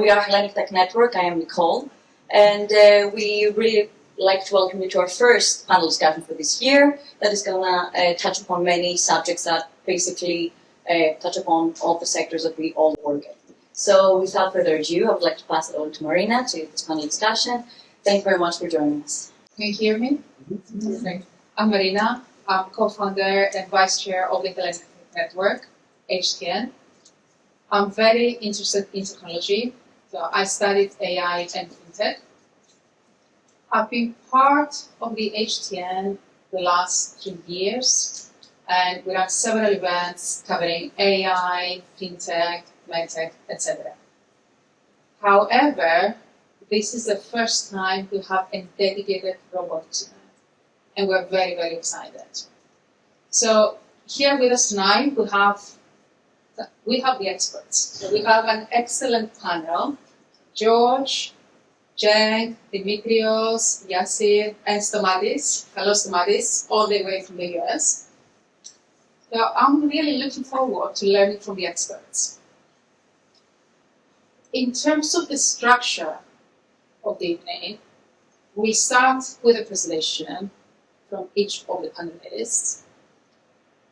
we are Hellenic Tech Network. I am Nicole, and we really like to welcome you to our first panel discussion for this year that is going to touch upon many subjects that basically touch upon all the sectors that we all work in. So without further ado, I would like to pass it over to Marina to this panel discussion. Thank you very much for joining us. Can you hear me? Mm-hmm. I'm Marina. I'm co-founder and vice chair of the Hellenic Network, HTN. I'm very interested in technology, so I studied AI and FinTech. I've been part of the HTN the last 3 years, and we run several events covering AI, FinTech, MedTech, etc. However, this is the first time we have a dedicated robotics event, and we're very, very excited. So here with us tonight, we have the experts. So we have an excellent panel: George, Jen, Dimitrios, Yassir, and Stomadis. Hello, Stomadis, all the way from the US. So I'm really looking forward to learning from the experts. In terms of the structure of the evening, we start with a presentation from each of the panelists.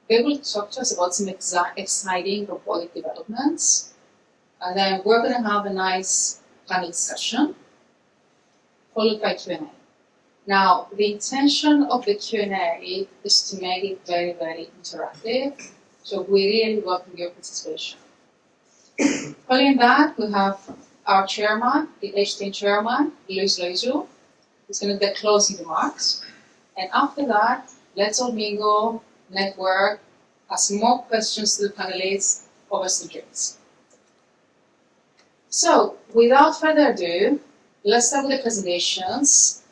They will talk to us about some exciting robotic developments, and then we're going to have a nice panel discussion, followed by Q&A. Now, the intention of the Q&A is to make it very, very interactive, so we really welcome your participation. Following that, we have our chairman, the HTN chairman, Luis Loizu, who's going to get closing remarks. And after that, let's all mingle, network, ask more questions to the panelists over some drinks. So, without further ado, let's start with the presentations.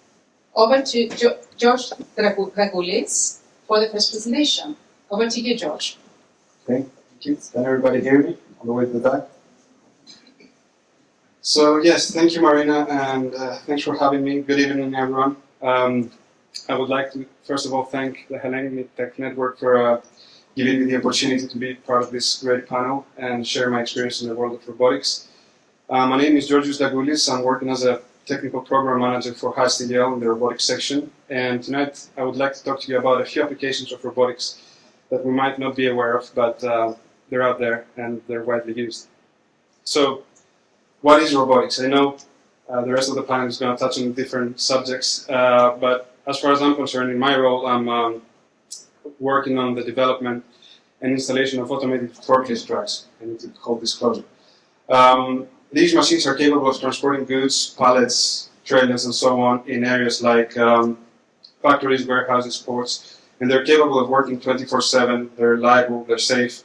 Over to George Dragoulis for the first presentation. Over to you, George. Okay, thank you. Can everybody hear me on the way to the back? So yes, thank you, Marina, and thanks for having me. Good evening, everyone. I would like to, first of all, thank the Hellenic Tech Network for giving me the opportunity to be part of this great panel and share my experience in the world of robotics. My name is Georgios Dagoulis. I'm working as a technical program manager for HellenicTV in the robotics section. And tonight, I would like to talk to you about a few applications of robotics that we might not be aware of, but they're out there and they're widely used. So, what is robotics? I know the rest of the panel is going to touch on different subjects, but as far as I'm concerned, in my role, I'm working on the development and installation of automated forklift trucks. I need to hold disclosure. These machines are capable of transporting goods, pallets, trailers, and so on in areas like factories, warehouses, ports, and they're capable of working 24/7. They're reliable, they're safe,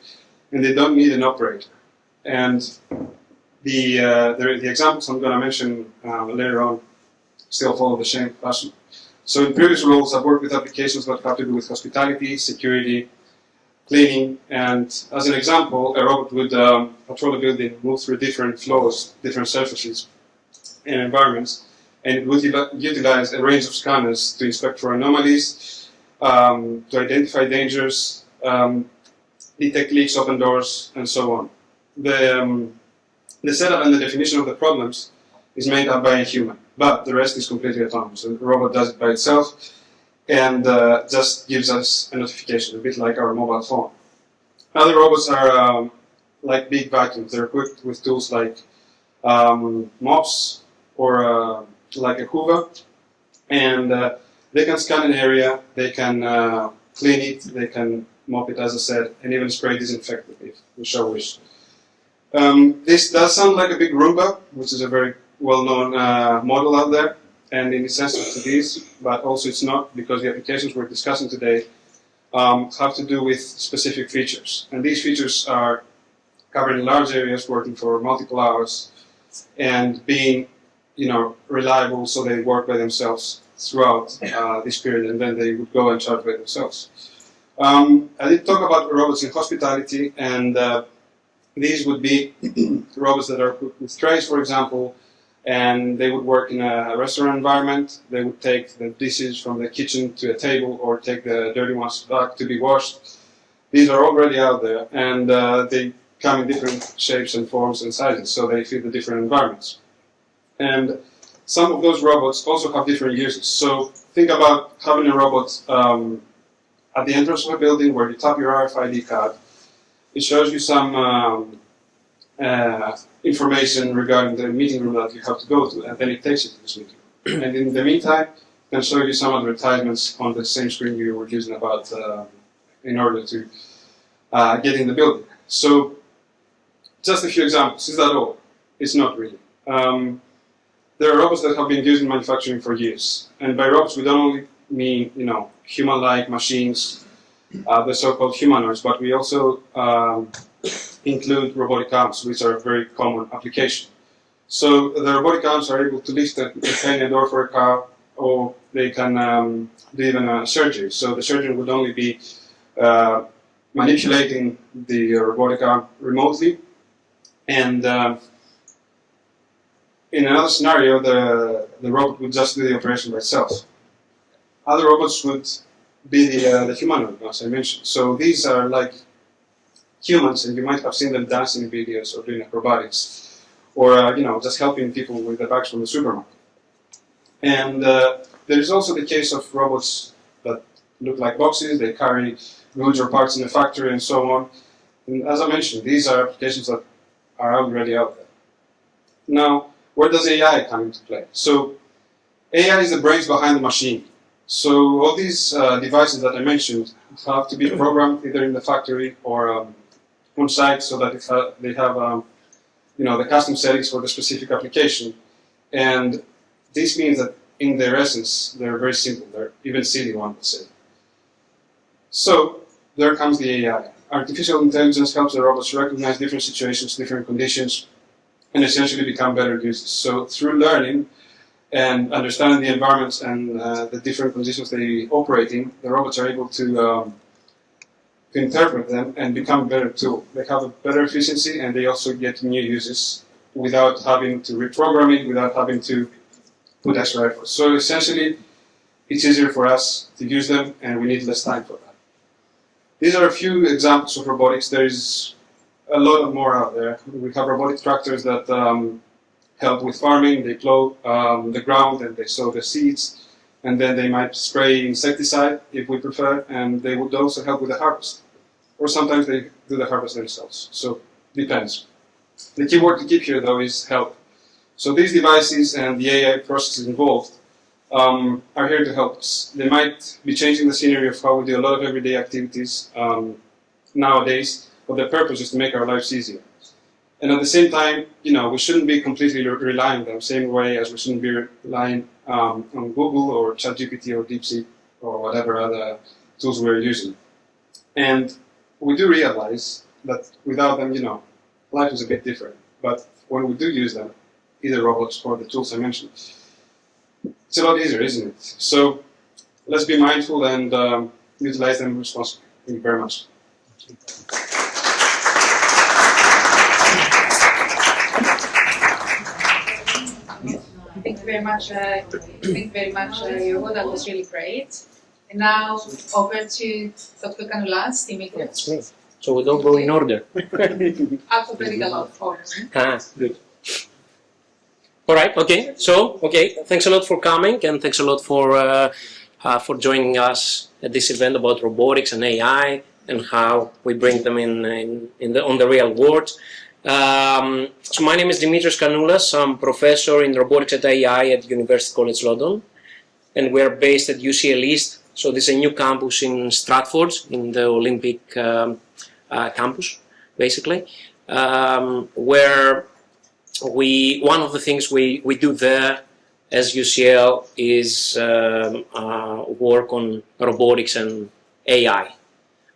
and they don't need an operator. And the examples I'm going to mention later on still follow the same pattern. So in previous roles, I've worked with applications that have to do with hospitality, security, cleaning, and as an example, a robot would patrol a building, move through different floors, different surfaces and environments, and it would utilize a range of scanners to inspect for anomalies, to identify dangers, detect leaks, open doors, and so on. The setup and the definition of the problems is made up by a human, but the rest is completely autonomous. So the robot does it by itself and just gives us a notification, a bit like our mobile phone. Other robots are like big vacuums. They're equipped with tools like mops or like a hoover, and they can scan an area, they can clean it, they can mop it, as I said, and even spray disinfectant if we so wish. This does sound like a big Roomba, which is a very well-known model out there, and in essence it is, but also it's not, because the applications we're discussing today have to do with specific features. And these features are covering large areas, working for multiple hours, and being, reliable, so they work by themselves throughout this period, and then they would go and charge by themselves. I did talk about robots in hospitality, and these would be robots that are equipped with trays, for example, and they would work in a restaurant environment. They would take the dishes from the kitchen to a table, or take the dirty ones back to be washed. These are already out there, and they come in different shapes and forms and sizes, so they fit the different environments. And some of those robots also have different uses. So think about having a robot at the entrance of a building where you tap your RFID card. It shows you some information regarding the meeting room that you have to go to, and then it takes you to this meeting room. And in the meantime, it can show you some advertisements on the same screen you were using about in order to get in the building. So just a few examples. Is that all? It's not really. There are robots that have been used in manufacturing for years, and by robots we don't only mean human-like machines, the so-called humanoids, but we also include robotic arms, which are a very common application. So the robotic arms are able to lift a container door for a car, or they can do even a surgery. So the surgeon would only be manipulating the robotic arm remotely, and in another scenario, the robot would just do the operation by itself. Other robots would be the humanoid, as I mentioned. So these are like humans, and you might have seen them dancing in videos or doing acrobatics, or just helping people with the bags from the supermarket. And there is also the case of robots that look like boxes. They carry goods or parts in a factory and so on. And as I mentioned, these are applications that are already out there. Now, where does AI come into play? So AI is the brains behind the machine. So all these devices that I mentioned have to be programmed either in the factory or on site, so that they have the custom settings for the specific application. And this means that in their essence, they're very simple. They're even silly, one would say. So there comes the AI. Artificial intelligence helps the robots recognize different situations, different conditions, and essentially become better users. So through learning and understanding the environments and the different conditions they operate in, the robots are able to interpret them and become a better tool. They have a better efficiency, and they also get new uses without having to reprogram it, without having to put extra effort. So essentially, it's easier for us to use them, and we need less time for that. These are a few examples of robotics. There is a lot more out there. We have robotic tractors that help with farming. They plow the ground and they sow the seeds, and then they might spray insecticide if we prefer, and they would also help with the harvest. Or sometimes they do the harvest themselves. So depends. The key word to keep here though is help. So these devices and the AI processes involved are here to help us. They might be changing the scenery of how we do a lot of everyday activities nowadays, but the purpose is to make our lives easier. And at the same time, we shouldn't be completely relying on them, same way as we shouldn't be relying on Google or ChatGPT or DeepSeek or whatever other tools we're using. And we do realize that without them, life is a bit different. But when we do use them, either robots or the tools I mentioned, it's a lot easier, isn't it? So let's be mindful and utilize them responsibly. Thank you very much. Thank you very much. Yorgo. That was really great. And now over to Dr. Kanoulas, Dimitris. Yes, me. So we don't go in order. Alphabetical order. Good. All right. Okay. So, thanks a lot for coming, and thanks a lot for joining us at this event about robotics and AI and how we bring them on the real world. So my name is Dimitris Kanoulas. I'm professor in Robotics and AI at University College London, and we're based at UCL East. So this is a new campus in Stratford, in the Olympic campus, basically, where one of the things we do there as UCL is work on robotics and AI.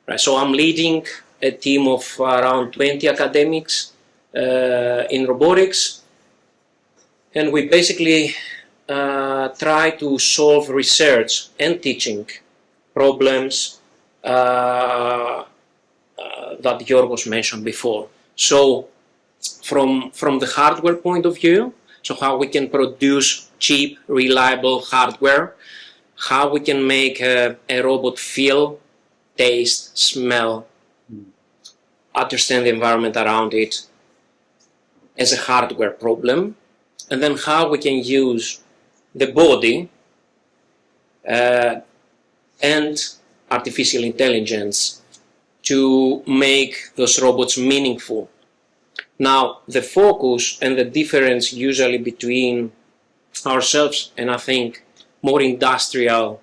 Right? So I'm leading a team of around 20 academics in robotics, and we basically try to solve research and teaching problems that Yorgos mentioned before. So from the hardware point of view, so how we can produce cheap, reliable hardware, how we can make a robot feel, taste, smell, understand the environment around it as a hardware problem, and then how we can use the body and artificial intelligence to make those robots meaningful. Now, the focus and the difference usually between ourselves and I think more industrial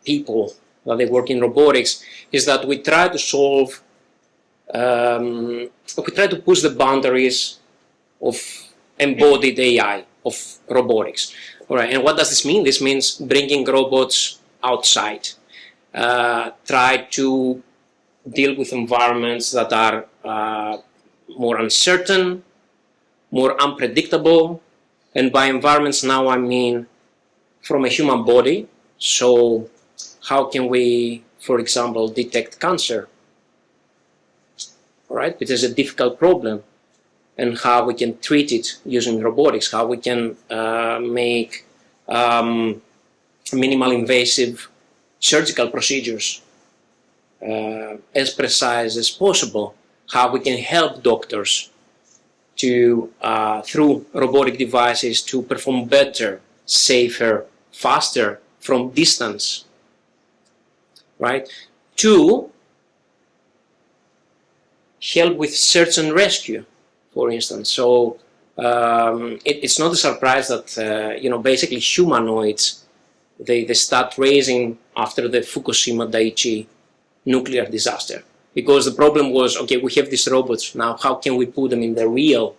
people that they work in robotics is that we try to solve, we try to push the boundaries of embodied AI, of robotics. All right, and what does this mean? This means bringing robots outside, try to deal with environments that are more uncertain, more unpredictable, and by environments now I mean from a human body. So how can we, for example, detect cancer, all right, which is a difficult problem, and how we can treat it using robotics, how we can make minimal invasive surgical procedures as precise as possible, how we can help doctors to, through robotic devices, to perform better, safer, faster from distance, right? To help with search and rescue, for instance. So it's not a surprise that, you know, basically humanoids, they start raising after the Fukushima Daiichi nuclear disaster. Because the problem was, okay, we have these robots, now how can we put them in the real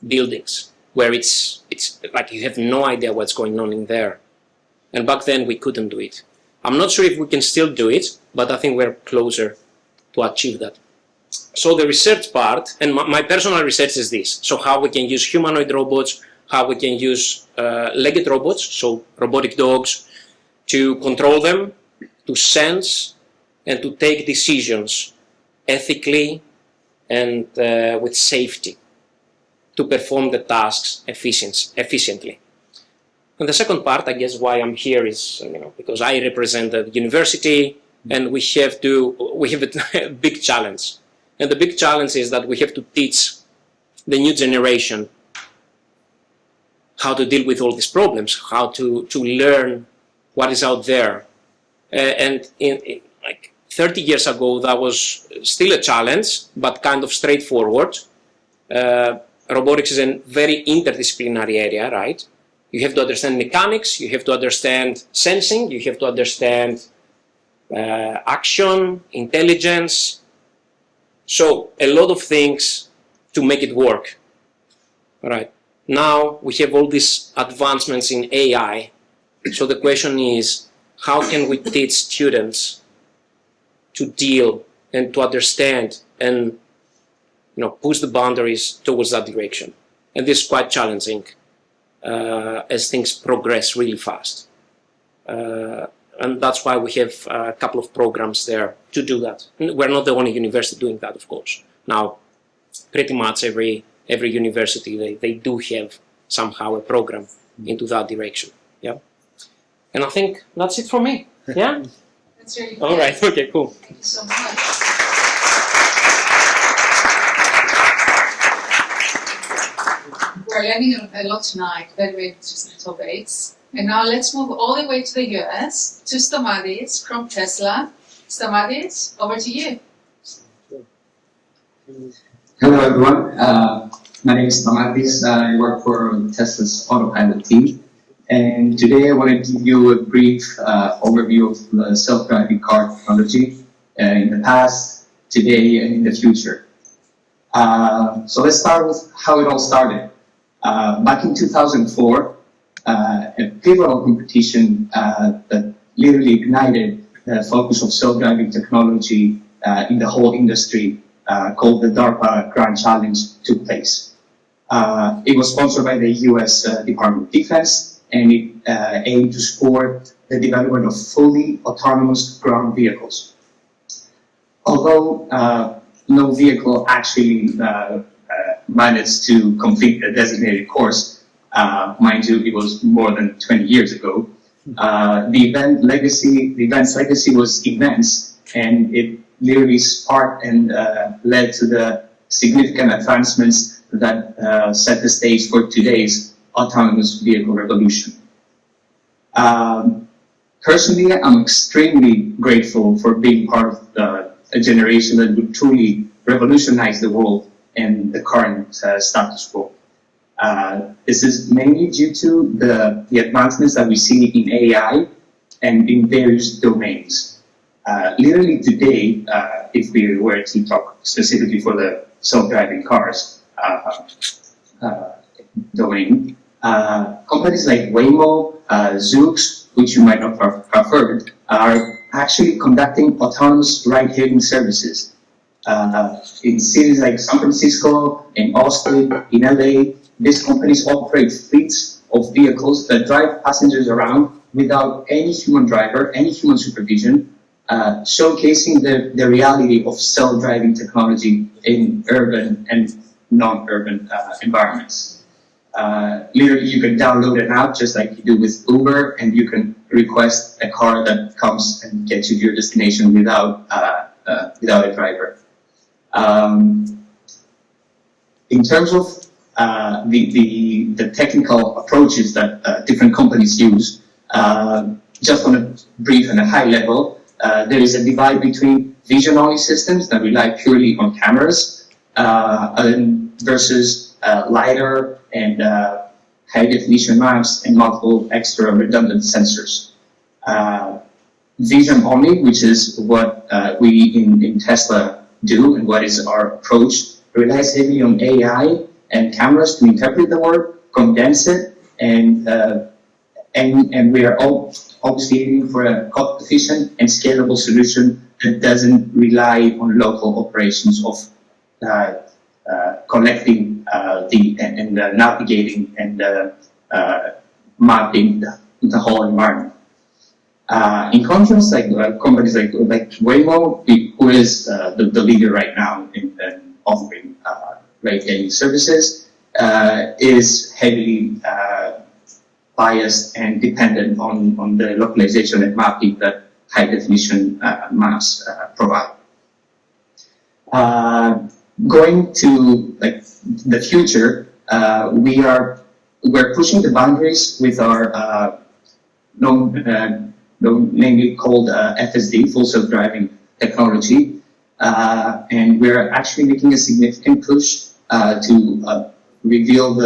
buildings where it's like you have no idea what's going on in there. And back then we couldn't do it. I'm not sure if we can still do it, but I think we're closer to achieve that. So the research part, and my personal research is this. So how we can use humanoid robots, how we can use legged robots, so robotic dogs, to control them, to sense, and to take decisions ethically and with safety to perform the tasks efficiently. And the second part, I guess, why I'm here is, you know, because I represent the university, and we have a big challenge. And the big challenge is that we have to teach the new generation how to deal with all these problems, how to learn what is out there. And in like 30 years ago, that was still a challenge, but kind of straightforward. Robotics is a very interdisciplinary area, right? You have to understand mechanics, you have to understand sensing, you have to understand action, intelligence. So a lot of things to make it work. All right. Now we have all these advancements in AI. So the question is, how can we teach students to deal and to understand and, you know, push the boundaries towards that direction? And this is quite challenging as things progress really fast. And that's why we have a couple of programs there to do that. We're not the only university doing that, of course. Now, pretty much every university, they do have somehow a program into that direction. Yeah. And I think that's it for me. Yeah? That's really All right. Okay, cool. Thank you so much. We're learning a lot tonight, very, very interesting topics. And now let's move all the way to the US, to Stamatis from Tesla. Stamatis, over to you. Hello everyone, my name is Stamatis. I work for Tesla's autopilot team, and today I want to give you a brief overview of the self-driving car technology in the past, today, and in the future. So let's start with how it all started. Back in 2004, a pivotal competition that literally ignited the focus of self-driving technology in the whole industry, called the DARPA Grand Challenge, took place. It was sponsored by the US Department of Defense, and it aimed to support the development of fully autonomous ground vehicles. Although no vehicle actually managed to complete the designated course, mind you, it was more than 20 years ago, the event's legacy was immense, and it literally sparked and led to the significant advancements that set the stage for today's autonomous vehicle revolution. Personally, I'm extremely grateful for being part of a generation that would truly revolutionize the world and the current status quo. This is mainly due to the advancements that we see in AI and in various domains. Literally today, if we were to talk specifically for the self-driving cars domain, companies like Waymo, Zoox, which you might not have heard, are actually conducting autonomous ride-hailing services. In cities like San Francisco, in Austin, in LA, these companies operate fleets of vehicles that drive passengers around without any human driver, any human supervision, showcasing the reality of self-driving technology in urban and non-urban environments. Literally, you can download an app just like you do with Uber, and you can request a car that comes and gets you to your destination without a driver. In terms of the technical approaches that different companies use, just on a brief and a high level, there is a divide between vision-only systems that rely purely on cameras versus LiDAR and high-definition maps and multiple extra redundant sensors. Vision-only, which is what we in Tesla do and what is our approach, relies heavily on AI and cameras to interpret the world, condense it, and we are obviously aiming for a cost-efficient and scalable solution that doesn't rely on local operations of collecting and navigating and mapping the whole environment. In contrast, like companies like Waymo, who is the leader right now in offering ride-hailing services, is heavily biased and dependent on the localization and mapping that high-definition maps provide. Going to the future, we're pushing the boundaries with our namely called FSD, Full Self-Driving Technology, and we're actually making a significant push to reveal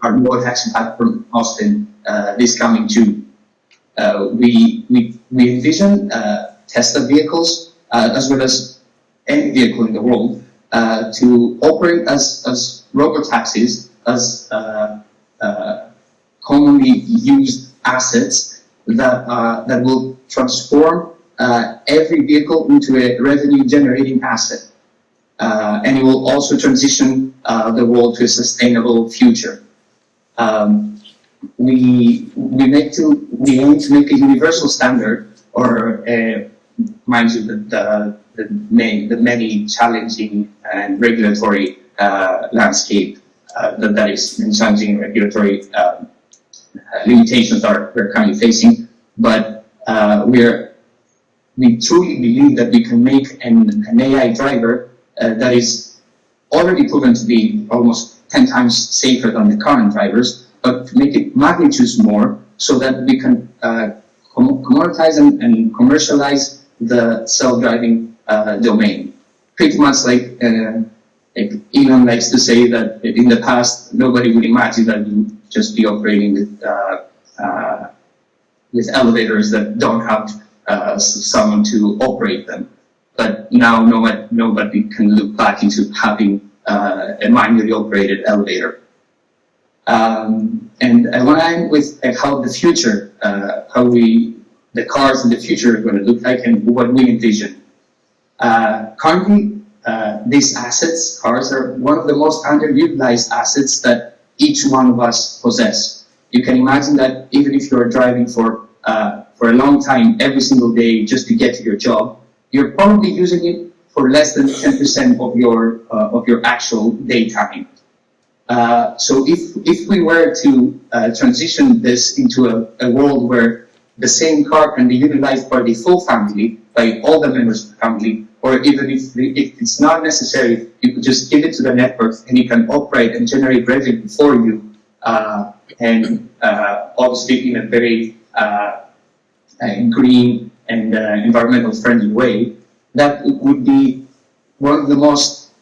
our road taxi platform Austin this coming June. We envision Tesla vehicles as well as any vehicle in the world to operate as robotaxis, as commonly used assets that will transform every vehicle into a revenue-generating asset, and it will also transition the world to a sustainable future. We aim to make a universal standard, or mind you, the many challenging and regulatory landscape that is and challenging regulatory limitations that we're currently facing, but we truly believe that we can make an AI driver that is already proven to be almost 10 times safer than the current drivers, but to make it magnitudes more so that we can commoditize and commercialize the self-driving domain. Pretty much like Elon likes to say that in the past nobody would imagine that you would just be operating with elevators that don't have someone to operate them. But now nobody can look back into having a manually operated elevator. And I want to end with how the future, the cars in the future are going to look like and what we envision. Currently, these assets, cars, are one of the most underutilized assets that each one of us possess. You can imagine that even if you're driving for a long time, every single day, just to get to your job, you're probably using it for less than 10% of your actual daytime. So if we were to transition this into a world where the same car can be utilized by the full family, by all the members of the family, or even if it's not necessary, you could just give it to the network and it can operate and generate revenue for you, and obviously in a very green and environmental friendly way. That would be one of the most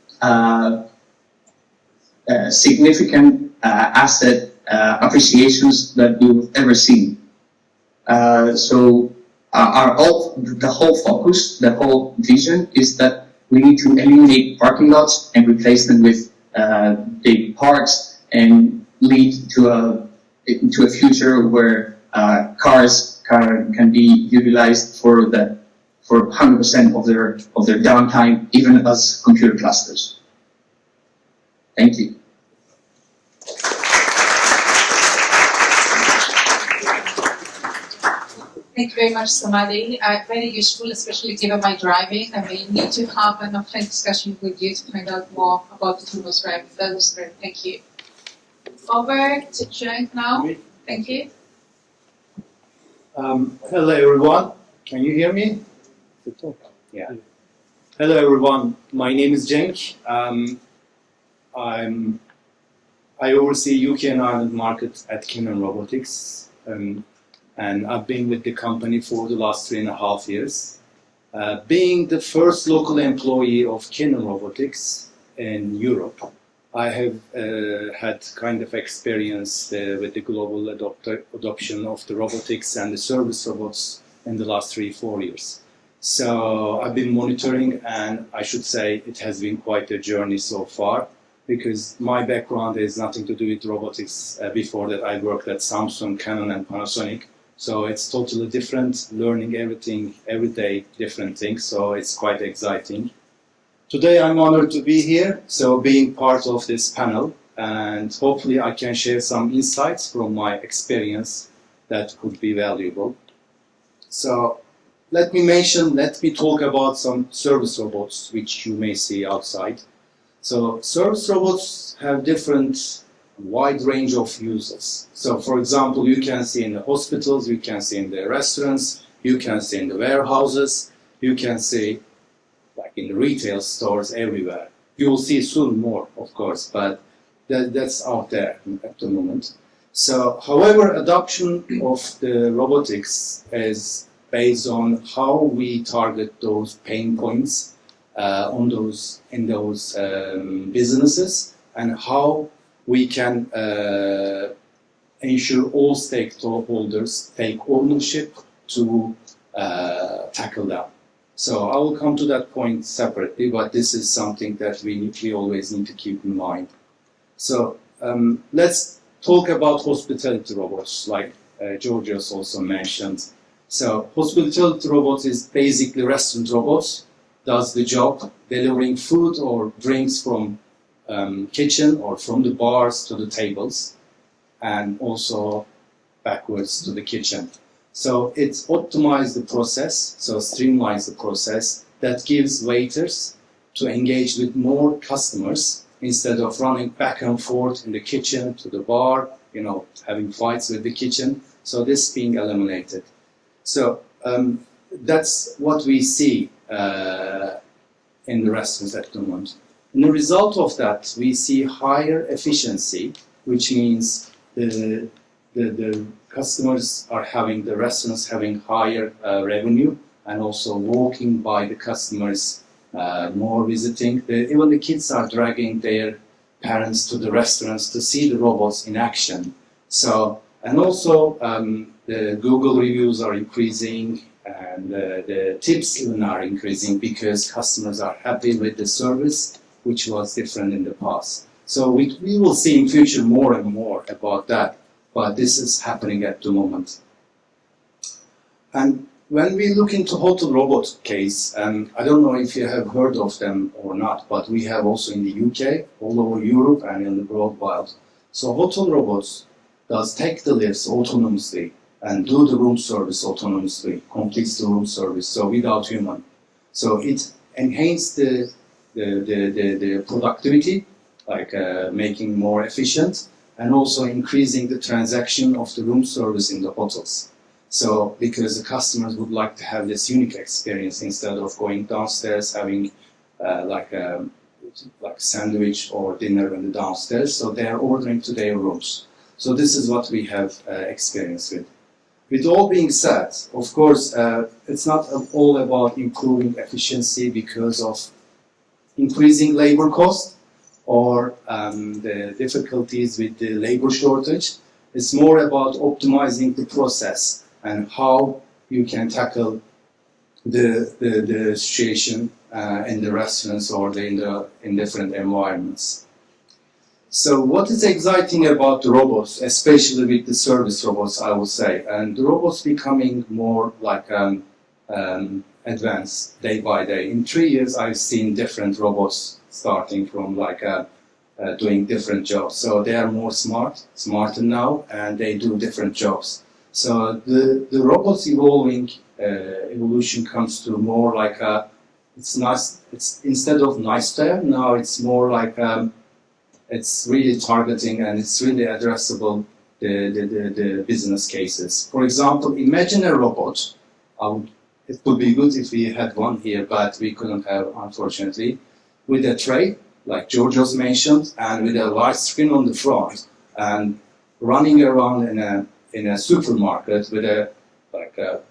significant asset appreciations that you've ever seen. The whole focus, the whole vision is that we need to eliminate parking lots and replace them with big parks and lead to a future where cars can be utilized for 100% of their downtime, even as computer clusters. Thank you. Thank you very much, Samadi. Very useful, especially given my driving. I may need to have an offline discussion with you to find out more about the tools. That was great. Thank you. Over to Cenk now. Thank you. Hello everyone. Can you hear me? Yeah. Hello everyone. My name is Cenk. I oversee UK and Ireland market at Kinnan Robotics. And I've been with the company for the last 3.5 years. Being the first local employee of Kinnan Robotics in Europe, I have had kind of experience with the global adoption of the robotics and the service robots in the last 3-4 years. So I've been monitoring, and I should say it has been quite a journey so far, because my background has nothing to do with robotics. Before that I worked at Samsung, Canon and Panasonic. So it's totally different, learning everything, every day, different things, so it's quite exciting. Today I'm honored to be here, so being part of this panel, and hopefully I can share some insights from my experience that could be valuable. So let me talk about some service robots which you may see outside. So service robots have different wide range of uses. So for example, you can see in the hospitals, you can see in the restaurants, you can see in the warehouses, you can see like in the retail stores everywhere. You will see soon more, of course, but that's out there at the moment. So however, adoption of the robotics is based on how we target those pain points in those businesses, and how we can ensure all stakeholders take ownership to tackle them. So I will come to that point separately, but this is something that we always need to keep in mind. So let's talk about hospitality robots, like Georgios also mentioned. So hospitality robots is basically restaurant robots, does the job delivering food or drinks from kitchen or from the bars to the tables, and also backwards to the kitchen. So it optimizes the process, so streamlines the process, that gives waiters to engage with more customers instead of running back and forth in the kitchen to the bar, having fights with the kitchen. So this being eliminated. So that's what we see in the restaurants at the moment. And the result of that, we see higher efficiency, which means the customers are having, the restaurants having higher revenue, and also walking by the customers, more visiting. Even the kids are dragging their parents to the restaurants to see the robots in action. So, and also the Google reviews are increasing, and the tips even are increasing because customers are happy with the service, which was different in the past. So we will see in future more and more about that, but this is happening at the moment. And when we look into hotel robot case, and I don't know if you have heard of them or not, but we have also in the UK, all over Europe and in the worldwide. So hotel robots does take the lifts autonomously and do the room service autonomously, completes the room service, so without human. So it enhances the productivity, like making more efficient, and also increasing the transaction of the room service in the hotels. So because the customers would like to have this unique experience instead of going downstairs having like a sandwich or dinner in the downstairs, so they are ordering to their rooms. So this is what we have experienced with. With all being said, of course, it's not all about improving efficiency because of increasing labor cost or the difficulties with the labor shortage. It's more about optimizing the process and how you can tackle the situation in the restaurants or in different environments. So what is exciting about the robots, especially with the service robots, I would say, and the robots becoming more like advanced day by day. In 3 years, I've seen different robots starting from like doing different jobs. So they are more smarter now, and they do different jobs. So the robots evolution comes to more like it's nice. It's instead of nice to have, now it's more like it's really targeting and it's really addressable the business cases. For example, imagine a robot. It would be good if we had one here, but we couldn't have, unfortunately, with a tray, like Georgios mentioned, and with a large screen on the front, and running around in a supermarket with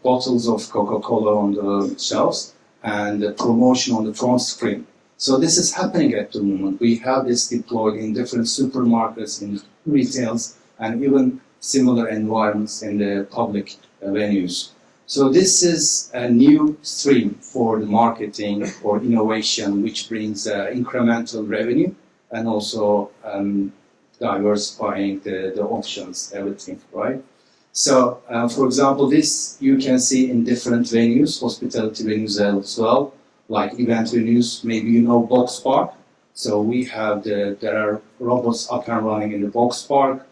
bottles of Coca-Cola on the shelves and a promotion on the front screen. So this is happening at the moment. We have this deployed in different supermarkets, in retails, and even similar environments in the public venues. So this is a new stream for the marketing, for innovation, which brings incremental revenue and also diversifying the options, everything, right? So, for example, this you can see in different venues, hospitality venues as well, like event venues. Maybe you know Box Park. So we have there are robots up and running in the Box Park,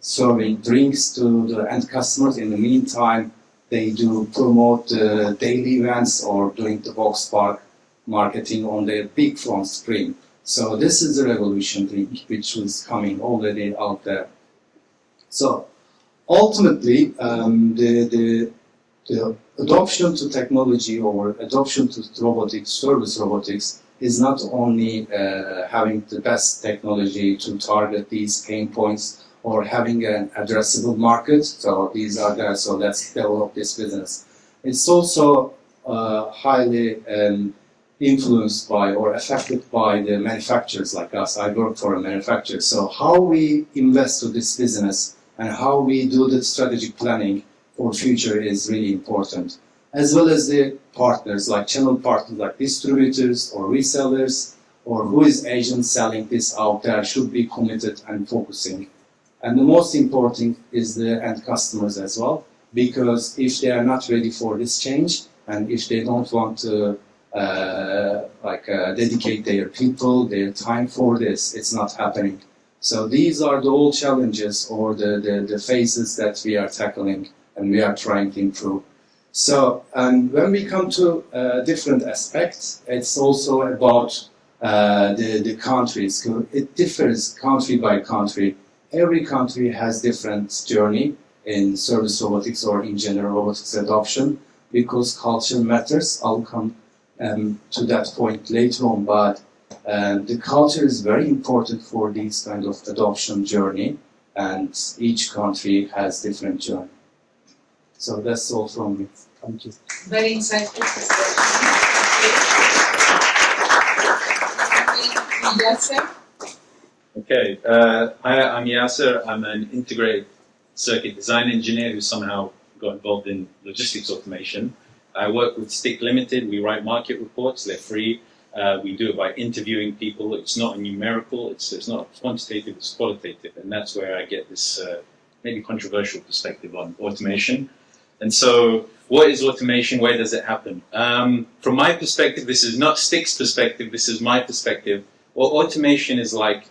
serving drinks to the end customers. In the meantime, they do promote daily events or doing the Box Park marketing on their big front screen. So this is the revolution which was coming already out there. So ultimately, the adoption to technology or adoption to robotics, service robotics, is not only having the best technology to target these pain points or having an addressable market. So these are there, so let's develop this business. It's also highly influenced by or affected by the manufacturers like us. I work for a manufacturer. So how we invest to this business and how we do the strategic planning for future is really important. As well as the partners, like channel partners, like distributors or resellers, or who is agent selling this out there should be committed and focusing. And the most important is the end customers as well, because if they are not ready for this change and if they don't want to dedicate their people, their time for this, it's not happening. So these are the old challenges or the phases that we are tackling and we are trying to improve. So when we come to different aspects, it's also about the countries. It differs country by country. Every country has different journey in service robotics or in general robotics adoption because culture matters. I'll come to that point later on, but the culture is very important for this kind of adoption journey, and each country has different journey. So that's all from me. Thank you. Very insightful. Yasser? Okay, hi, I'm Yasser. I'm an integrated circuit design engineer who somehow got involved in logistics automation. I work with Stick Limited. We write market reports. They're free. We do it by interviewing people. It's not a numerical. It's not quantitative. It's qualitative, and that's where I get this maybe controversial perspective on automation. And so, what is automation? Where does it happen? From my perspective, this is not Stick's perspective. This is my perspective. Well, automation is like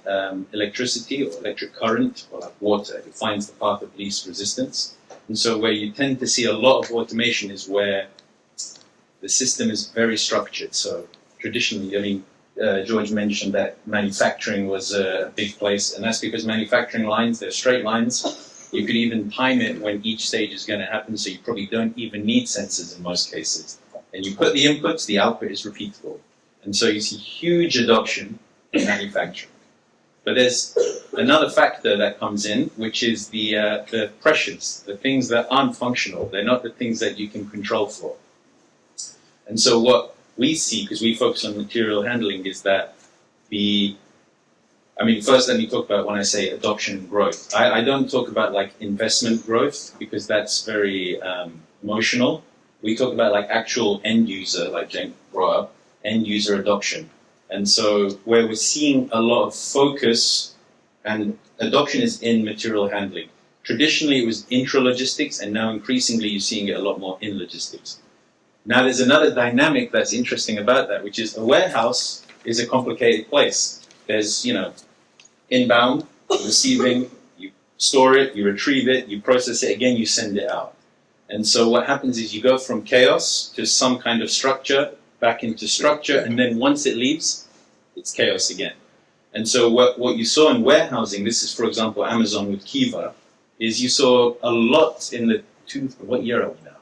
electricity or electric current or like water. It finds the path of least resistance. And so where you tend to see a lot of automation is where the system is very structured. So traditionally, I mean, George mentioned that manufacturing was a big place, and that's because manufacturing lines, they're straight lines, You could even time it when each stage is going to happen, so you probably don't even need sensors in most cases. And you put the inputs, the output is repeatable. And so you see huge adoption in manufacturing. But there's another factor that comes in, which is the pressures, the things that aren't functional. They're not the things that you can control for. And so what we see, because we focus on material handling, is that first let me talk about when I say adoption and growth. I don't talk about like investment growth, because that's very emotional. We talk about like actual end user, like Jane brought up, end user adoption. And so where we're seeing a lot of focus and adoption is in material handling. Traditionally it was intra-logistics, and now increasingly you're seeing it a lot more in logistics. Now there's another dynamic that's interesting about that, which is a warehouse is a complicated place. There's, inbound, receiving, you store it, you retrieve it, you process it again, you send it out. And so what happens is you go from chaos to some kind of structure, back into structure, and then once it leaves, it's chaos again. And so what you saw in warehousing, this is for example Amazon with Kiva, is you saw a lot in the what year are we now?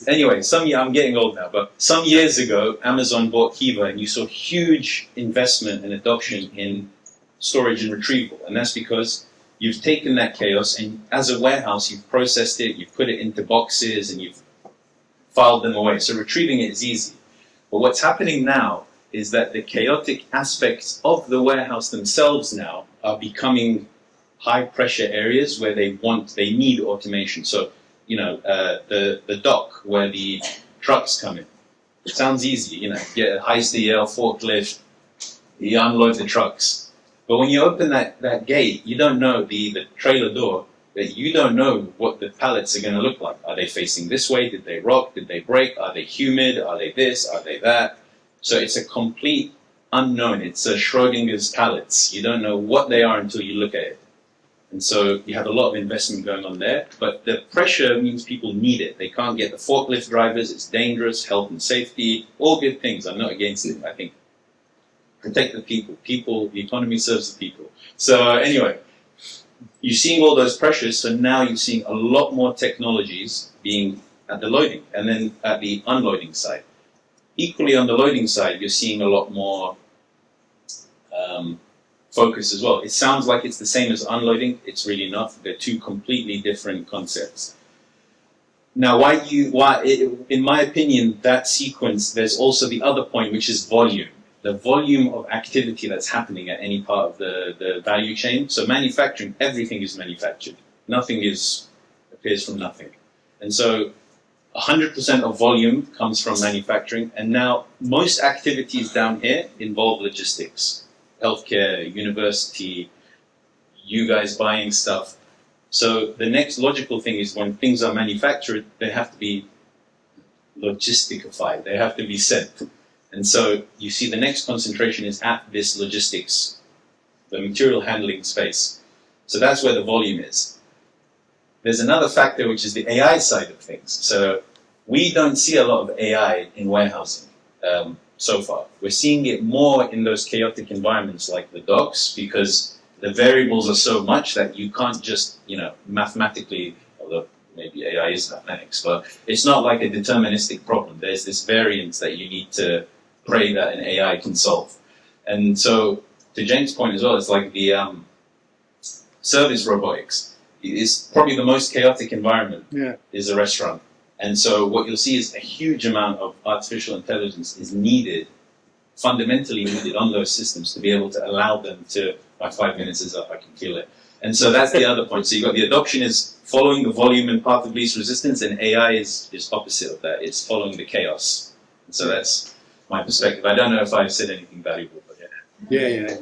Anyway, I'm getting old now, but some years ago Amazon bought Kiva, and you saw huge investment and adoption in storage and retrieval. And that's because you've taken that chaos, and as a warehouse you've processed it, you've put it into boxes, and you've filed them away. So retrieving it is easy. But what's happening now is that the chaotic aspects of the warehouse themselves now are becoming high pressure areas where they need automation. So, the dock where the trucks come in. It sounds easy, get a high CL forklift, you unload the trucks. But when you open that gate, you don't know the trailer door, that you don't know what the pallets are going to look like. Are they facing this way? Did they rock? Did they break? Are they humid? Are they this? Are they that? So it's a complete unknown. It's a Schrodinger's pallets. You don't know what they are until you look at it. And so you have a lot of investment going on there. But the pressure means people need it. They can't get the forklift drivers. It's dangerous, health and safety, all good things. I'm not against it. I think protect the people. The economy serves the people. So anyway, you're seeing all those pressures, so now you're seeing a lot more technologies being at the loading and then at the unloading side. Equally on the loading side, you're seeing a lot more focus as well. It sounds like it's the same as unloading. It's really not. They're two completely different concepts. Now, in my opinion, that sequence, there's also the other point, which is volume. The volume of activity that's happening at any part of the value chain. So manufacturing, everything is manufactured. Nothing appears from nothing. And so 100% of volume comes from manufacturing. And now most activities down here involve logistics. Healthcare, university, you guys buying stuff. So the next logical thing is when things are manufactured, they have to be logisticified. They have to be sent. And so you see the next concentration is at this logistics, the material handling space. So that's where the volume is. There's another factor, which is the AI side of things. So we don't see a lot of AI in warehousing so far. We're seeing it more in those chaotic environments like the docks, because the variables are so much that you can't just, mathematically, although maybe AI is mathematics, but it's not like a deterministic problem. There's this variance that you need to pray that an AI can solve. And so, to James' point as well, it's like the service robotics. It's probably the most chaotic environment is a restaurant. And so what you'll see is a huge amount of artificial intelligence is needed, fundamentally needed on those systems to be able to allow them to, my 5 minutes is up, I can feel it. And so that's the other point. So you've got the adoption is following the volume and path of least resistance, and AI is opposite of that. It's following the chaos. And so that's my perspective. I don't know if I've said anything valuable, but yeah. Yeah.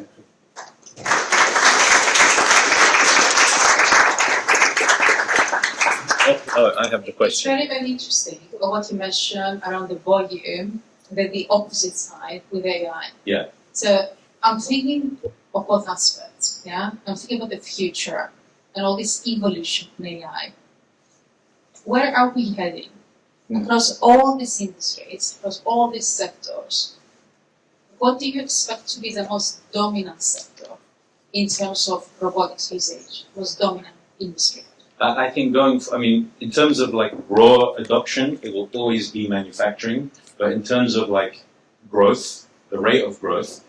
Oh, I have the question. It's very, very interesting what you mentioned around the volume, the opposite side with AI. Yeah. So I'm thinking of both aspects, yeah? I'm thinking about the future and all this evolution in AI. Where are we heading? Across all these industries, across all these sectors, what do you expect to be the most dominant sector in terms of robotics usage? Most dominant industry? I think in terms of like raw adoption, it will always be manufacturing. But in terms of like growth, the rate of growth,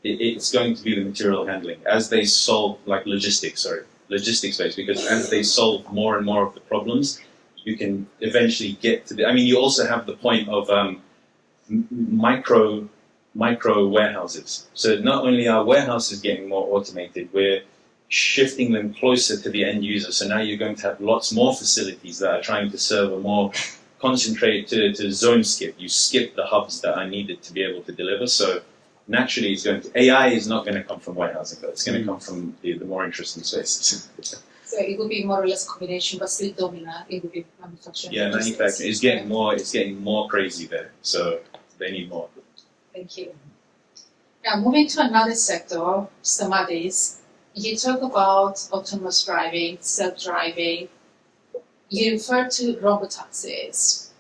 it's going to be the material handling as they solve like logistics based, because as they solve more and more of the problems, you can eventually get to the. I mean, you also have the point of micro warehouses. So not only are warehouses getting more automated, we're shifting them closer to the end user. So now you're going to have lots more facilities that are trying to serve a more concentrated to zone skip. You skip the hubs that are needed to be able to deliver. So naturally, AI is not going to come from warehousing, but it's going to come from the more interesting spaces. So it would be more or less a combination, but still dominant. It would be manufacturing. Yeah, manufacturing is getting more. It's getting more crazy there. So they need more. Thank you. Now, moving to another sector, Stamatis, you talk about autonomous driving, self-driving. You refer to robotaxis.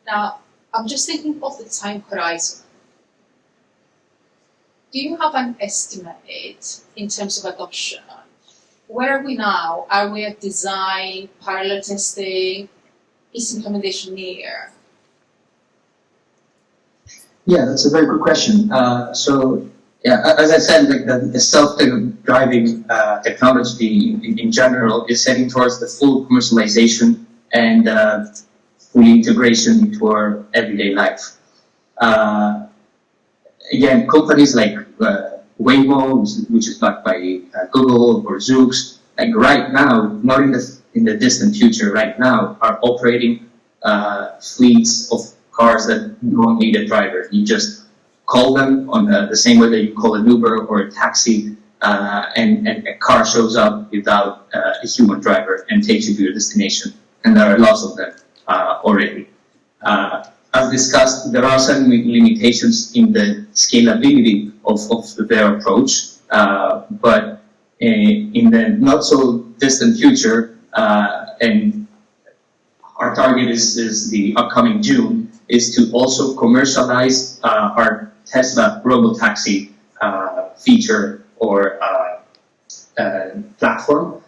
Now, I'm just thinking of the time horizon. Do you have an estimate in terms of adoption? Where are we now? Are we at design, parallel testing? Is implementation near? Yeah, that's a very good question. As I said, like the self-driving technology in general is heading towards the full commercialization and full integration into our everyday life. Again, companies like Waymo, which is backed by Google or Zoox, like right now, not in the distant future, right now, are operating fleets of cars that don't need a driver. You just call them on the same way that you call an Uber or a taxi, and a car shows up without a human driver and takes you to your destination. And there are lots of them already. As discussed, there are some limitations in the scalability of their approach, but in the not so distant future, and our target is the upcoming June, is to also commercialize our Tesla Robotaxi feature or platform,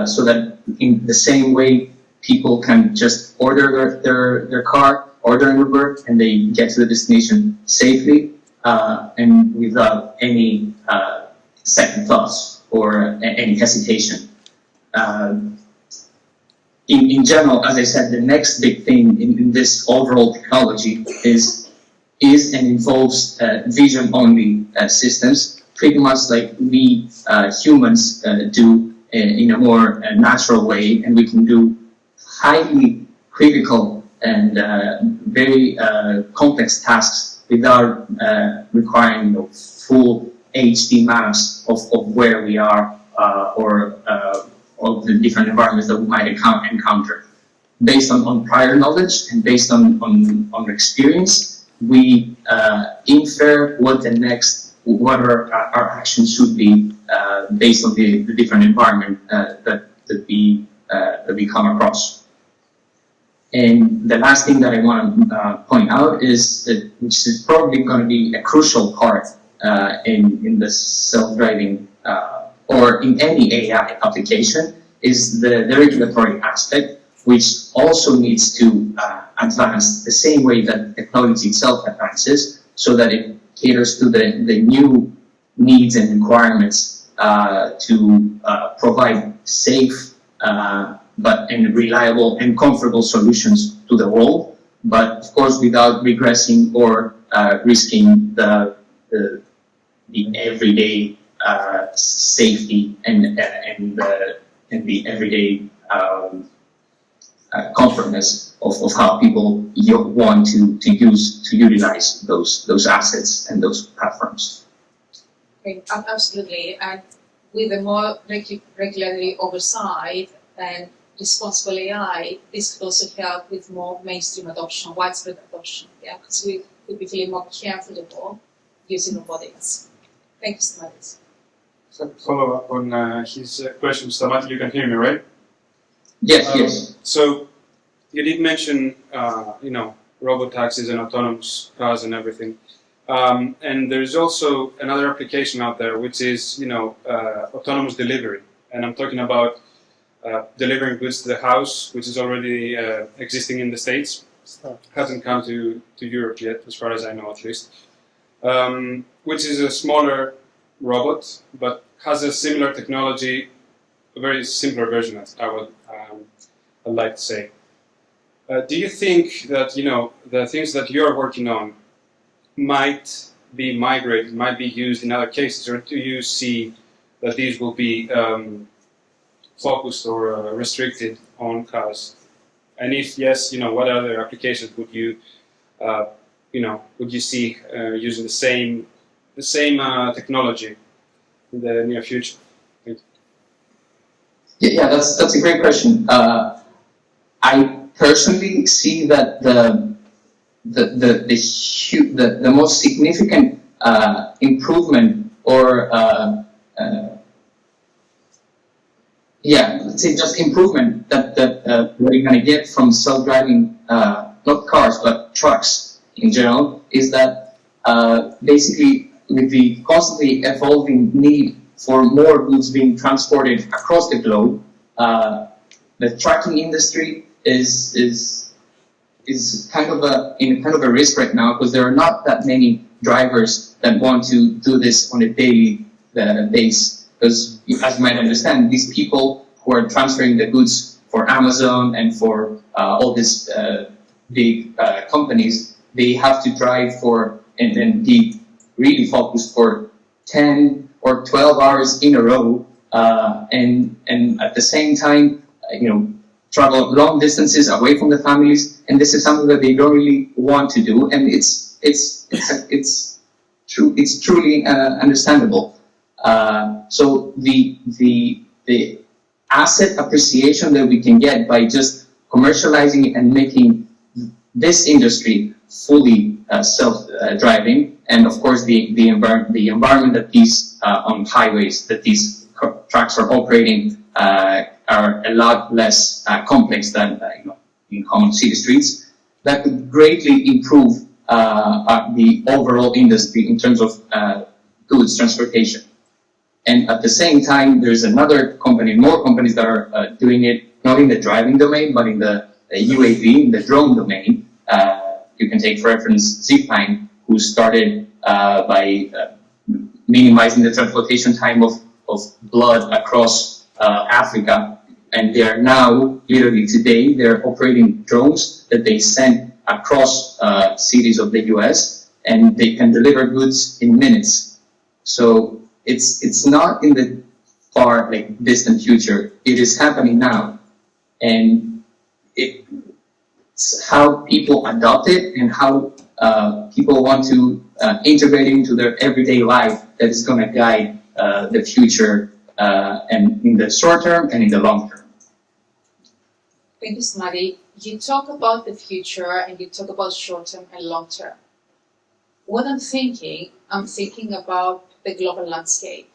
so that in the same way people can just order their car, order an Uber, and they get to the destination safely and without any second thoughts or any hesitation. In general, as I said, the next big thing in this overall technology is and involves vision-only systems, pretty much like we humans do in a more natural way, and we can do highly critical and very complex tasks without requiring full HD maps of where we are or of the different environments that we might encounter. Based on prior knowledge and based on experience, we infer what our actions should be based on the different environment that we come across. And the last thing that I want to point out is that, which is probably going to be a crucial part in the self-driving or in any AI application, is the regulatory aspect, which also needs to advance the same way that technology itself advances, so that it caters to the new needs and requirements to provide safe and reliable and comfortable solutions to the world, but of course without regressing or risking the everyday safety and the everyday comfortness of how people want to utilize those assets and those platforms. Okay, absolutely, and with a more regulatory oversight and responsible AI, this could also help with more mainstream adoption, widespread adoption. Yeah, because we could be feeling more comfortable using robotics. Thank you, Stamatis. So follow up on his question, Stamatis, you can hear me, right? Yes. So you did mention, robotaxis and autonomous cars and everything. And there's also another application out there, which is, autonomous delivery. And I'm talking about delivering goods to the house, which is already existing in the States. Hasn't come to Europe yet, as far as I know, at least. Which is a smaller robot, but has a similar technology, a very simpler version, I'd like to say. Do you think that the things that you're working on might be migrated, might be used in other cases, or do you see that these will be focused or restricted on cars? And if yes, what other applications would you see using the same technology in the near future? Thank you. Yeah, that's a great question. I personally see that the most significant improvement, or let's say just improvement that we're going to get from self-driving, not cars but trucks in general, is that basically with the constantly evolving need for more goods being transported across the globe, the trucking industry is kind of a risk right now, because there are not that many drivers that want to do this on a daily basis. Because as you might understand, these people who are transferring the goods for Amazon and for all these big companies, they have to drive for and be really focused for 10 or 12 hours in a row, and at the same time, travel long distances away from the families, and this is something that they don't really want to do, and it's truly understandable. So the asset appreciation that we can get by just commercializing it and making this industry fully self-driving, and of course the environment that these on highways that these trucks are operating are a lot less complex than in common city streets. That could greatly improve the overall industry in terms of goods transportation. And at the same time, there's another company, more companies that are doing it not in the driving domain, but in the UAV, in the drone domain. You can take for reference Zipline, who started by minimizing the transportation time of blood across Africa, and they are now, literally today, they're operating drones that they send across cities of the US, and they can deliver goods in minutes. So it's not in the far, distant future. It is happening now, and it's how people adopt it and how people want to integrate it into their everyday life that is going to guide the future, and in the short term and in the long term. Thank you, Smadi. You talk about the future and you talk about short term and long term. What I'm thinking about the global landscape,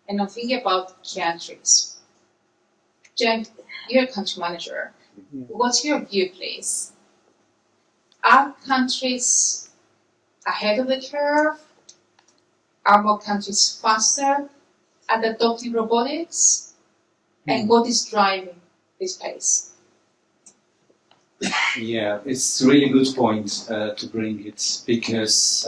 and I'm thinking about countries. Jen, you're a country manager. What's your view, please? Are countries ahead of the curve? Are more countries faster at adopting robotics? And what is driving this pace? Yeah, it's a really good point to bring it, because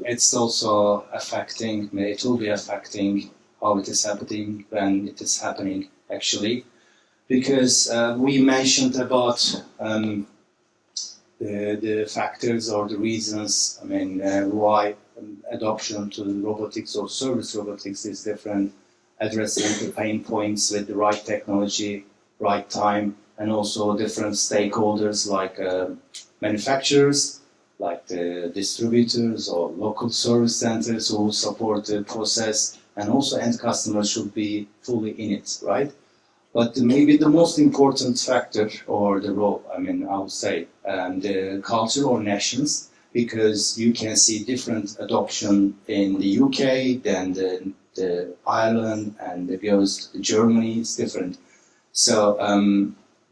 it's also affecting, it will be affecting how it is happening when it is happening, actually. Because we mentioned about the factors or the reasons, why adoption to robotics or service robotics is different, addressing the pain points with the right technology, right time, and also different stakeholders like manufacturers, like the distributors or local service centers who support the process, and also end customers should be fully in it, right? But maybe the most important factor, or the role, I would say, the culture or nations, because you can see different adoption in the UK than the Ireland, and it goes to Germany, it's different. So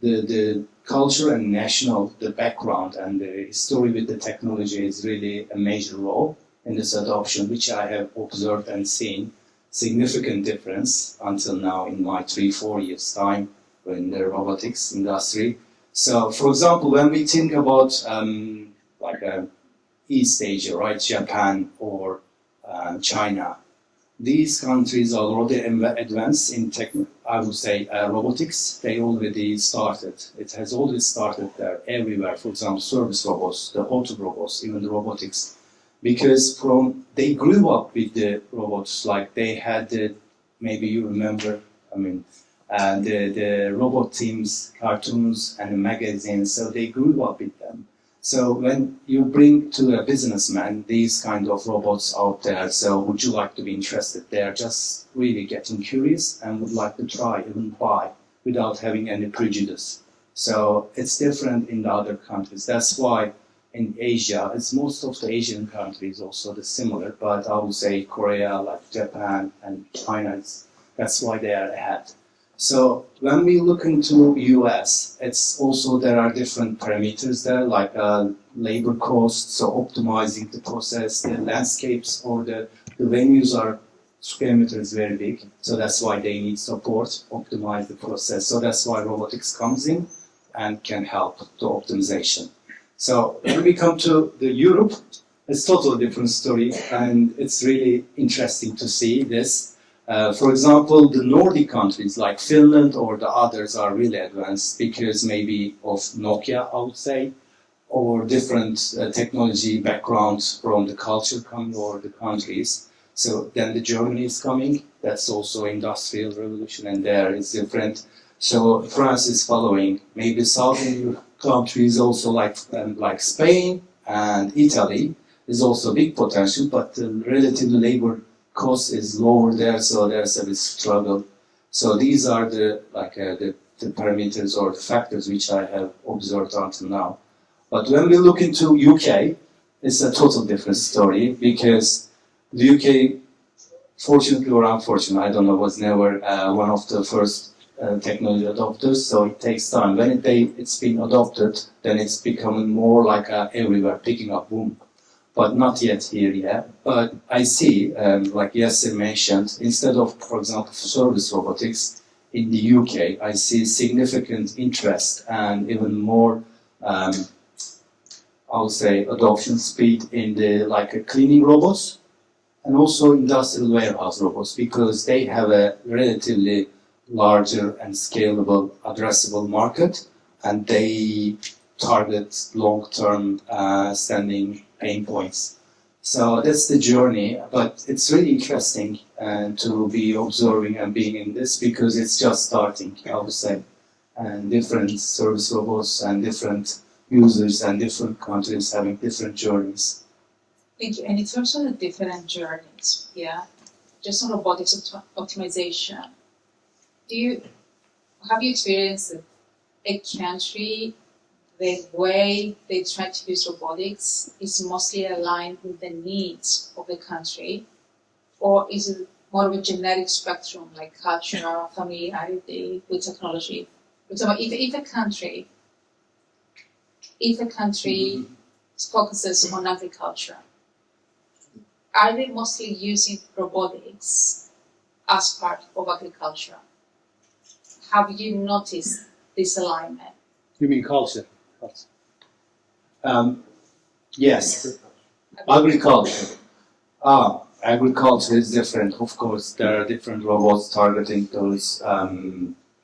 the culture and the background and the history with the technology is really a major role in this adoption, which I have observed and seen significant difference until now in my 3-4 years time in the robotics industry. So, for example, when we think about East Asia, right, Japan or China, these countries are already advanced in I would say robotics. They already started. It has already started there everywhere. For example, service robots, the auto robots, even the robotics, because they grew up with the robots. Like they had maybe you remember. I mean, the robot teams, cartoons, and magazines. So they grew up with them. So when you bring to a businessman these kind of robots out there, so would you like to be interested? They are just really getting curious and would like to try, even buy, without having any prejudice. So it's different in the other countries. That's why in Asia, it's most of the Asian countries also the similar, but I would say Korea, like Japan and China, that's why they are ahead. So when we look into US, it's also there are different parameters there, like labor costs, so optimizing the process, the landscapes or the venues are square meter is very big, so that's why they need support, optimize the process. So that's why robotics comes in and can help the optimization. So when we come to the Europe, it's totally different story, and it's really interesting to see this. For example, the Nordic countries like Finland or the others are really advanced because maybe of Nokia, I would say, or different technology backgrounds from the culture coming or the countries. So then the Germany is coming, that's also industrial revolution, and there is different. So France is following. Maybe southern countries also like Spain and Italy is also big potential, but relative labor cost is lower there, so there's a bit struggle. So these are the parameters or the factors which I have observed until now. But when we look into UK, it's a total different story because the UK, fortunately or unfortunately, I don't know, was never one of the first technology adopters, so it takes time. When it's been adopted, then it's becoming more like everywhere, picking up boom. But not yet here yet. But I see, like Yasser mentioned, instead of, for example, service robotics in the UK, I see significant interest and even more, I would say, adoption speed in the cleaning robots and also industrial warehouse robots because they have a relatively larger and scalable, addressable market, and they target long-term standing pain points. So that's the journey, but it's really interesting to be observing and being in this because it's just starting, I would say, and different service robots and different users and different countries having different journeys. Thank you. And in terms of the different journeys, just on robotics optimization, have you experienced a country the way they try to use robotics is mostly aligned with the needs of the country, or is it more of a generic spectrum like culture, familiarity with technology? For example, if a country focuses on agriculture, are they mostly using robotics as part of agriculture? Have you noticed this alignment? You mean culture? Yes, agriculture. Agriculture is different. Of course, there are different robots targeting those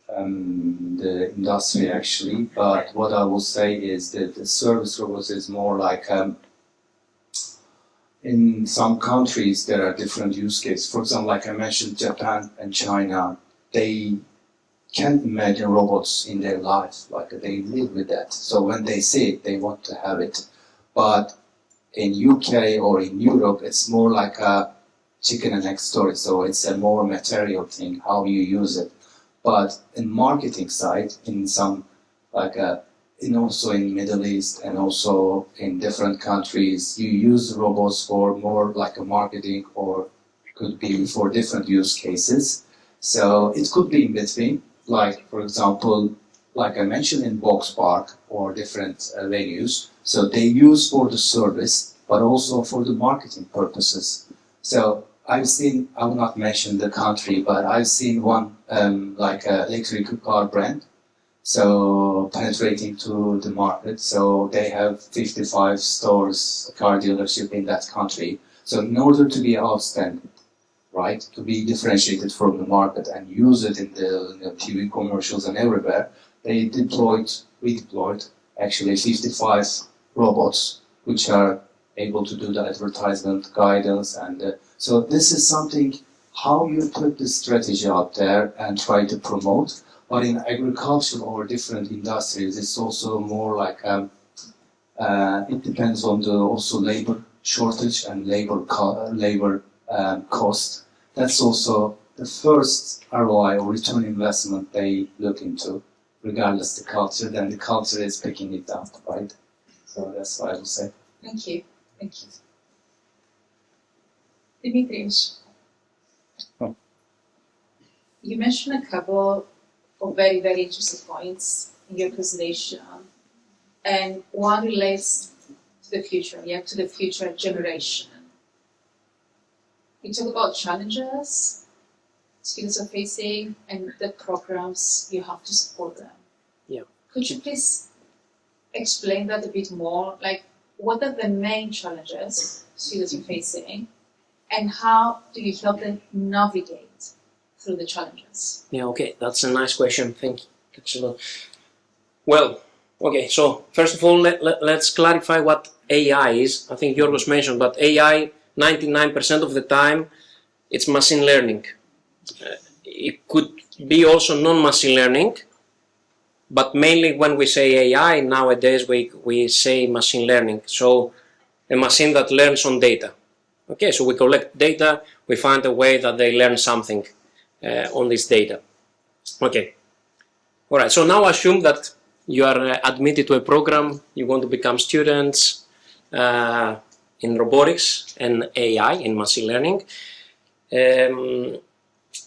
the industry actually. But what I will say is that the service robots is more like in some countries there are different use cases. For example, like I mentioned, Japan and China, they can't imagine robots in their lives, like they live with that. So when they see it, they want to have it. But in UK or in Europe, it's more like a chicken and egg story. So it's a more material thing, how you use it. But in marketing side, in some also in Middle East and also in different countries, you use robots for more like a marketing or could be for different use cases. So it could be in between. Like, for example, like I mentioned in Box Park or different venues, so they use for the service, but also for the marketing purposes. So I've seen, I will not mention the country, but I've seen one electric car brand so penetrating to the market. So they have 55 stores, car dealership in that country. So in order to be outstanding, right, to be differentiated from the market and use it in the TV commercials and everywhere, we deployed actually 55 robots which are able to do the advertisement guidance. And so this is something, how you put the strategy out there and try to promote. But in agriculture or different industries, it's also more like it depends on the also labor shortage and labor cost. That's also the first ROI or return investment they look into, regardless the culture. Then the culture is picking it up, right? So that's what I would say. Thank you. Thank you. Dimitrios, Oh. you mentioned a couple of very, very interesting points in your presentation, and one relates to the future, to the future generation. You talk about challenges students are facing and the programs you have to support them. Yeah. Could you please explain that a bit more? Like, what are the main challenges students are facing, and how do you help them navigate through the challenges? Yeah, okay, that's a nice question. Thank you. Thanks a lot. Well, okay, so first of all, let's clarify what AI is. I think Yorgos mentioned, but AI, 99% of the time, it's machine learning. It could be also non-machine learning, but mainly when we say AI, nowadays we say machine learning. So a machine that learns on data. Okay, so we collect data, we find a way that they learn something on this data. Okay, all right, so now assume that you are admitted to a program, you want to become students in robotics and AI, in machine learning,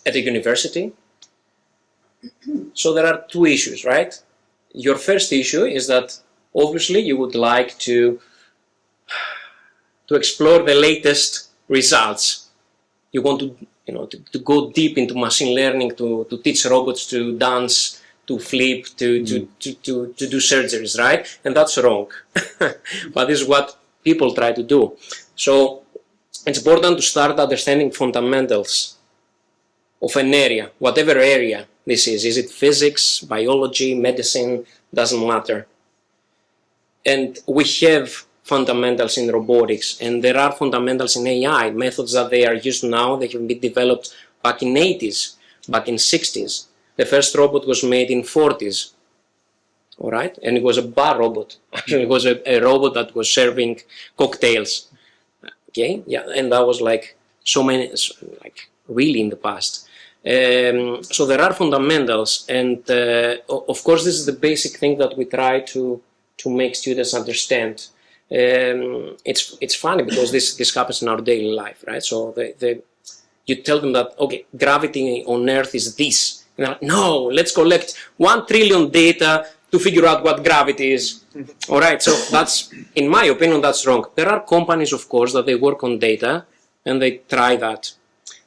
at a university. So there are two issues, right? Your first issue is that obviously you would like to explore the latest results. You want to go deep into machine learning, to teach robots to dance, to flip, to do surgeries, right? And that's wrong. But this is what people try to do. So it's important to start understanding fundamentals of an area, whatever area this is. Is it physics, biology, medicine? Doesn't matter. And we have fundamentals in robotics, and there are fundamentals in AI, methods that they are used now, they have been developed back in 80s, back in 60s. The first robot was made in 40s, all right? And it was a bar robot. Actually, it was a robot that was serving cocktails, okay? Yeah, and that was like so many, like really in the past. So there are fundamentals, and of course this is the basic thing that we try to make students understand. It's funny because this happens in our daily life, right? So you tell them that, okay, gravity on Earth is this. And they're like, no, let's collect 1 trillion data to figure out what gravity is. All right, so that's, in my opinion, that's wrong. There are companies, of course, that they work on data and they try that.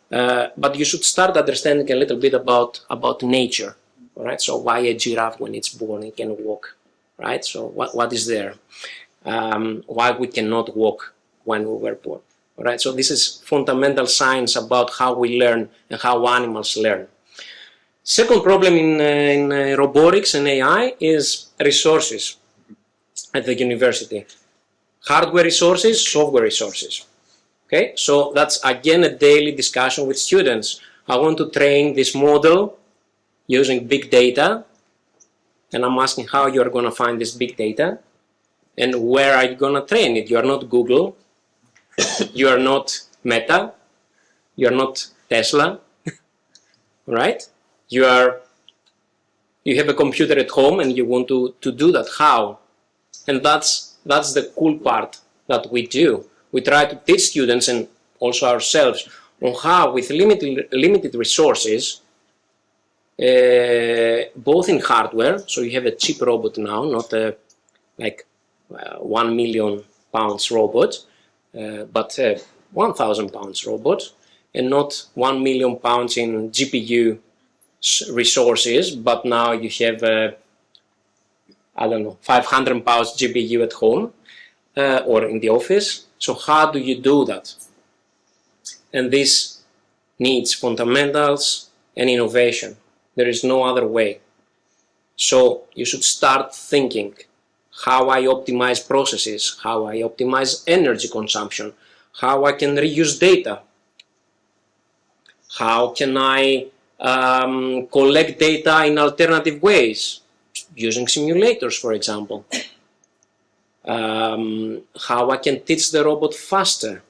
But you should start understanding a little bit about nature. All right, so why a giraffe, when it's born, it can walk, right? So what is there? Why we cannot walk when we were born. All right, so this is fundamental science about how we learn and how animals learn. Second problem in robotics and AI is resources at the university. Hardware resources, software resources. Okay, so that's again a daily discussion with students. I want to train this model using big data, and I'm asking how you are going to find this big data. And where are you going to train it? You are not Google, you are not Meta, you are not Tesla, right? You have a computer at home and you want to do that. How? And that's the cool part that we do. We try to teach students and also ourselves on how, with limited resources, both in hardware, so you have a cheap robot now, not a like 1 million pounds robot, but 1,000 pounds robot, and not 1 million pounds in GPU resources, but now you have I don't know, 500 pounds GPU at home or in the office. So how do you do that? And this needs fundamentals and innovation. There is no other way. So you should start thinking how I optimize processes, how I optimize energy consumption, how I can reuse data, how can I collect data in alternative ways, using simulators, for example. How I can teach the robot faster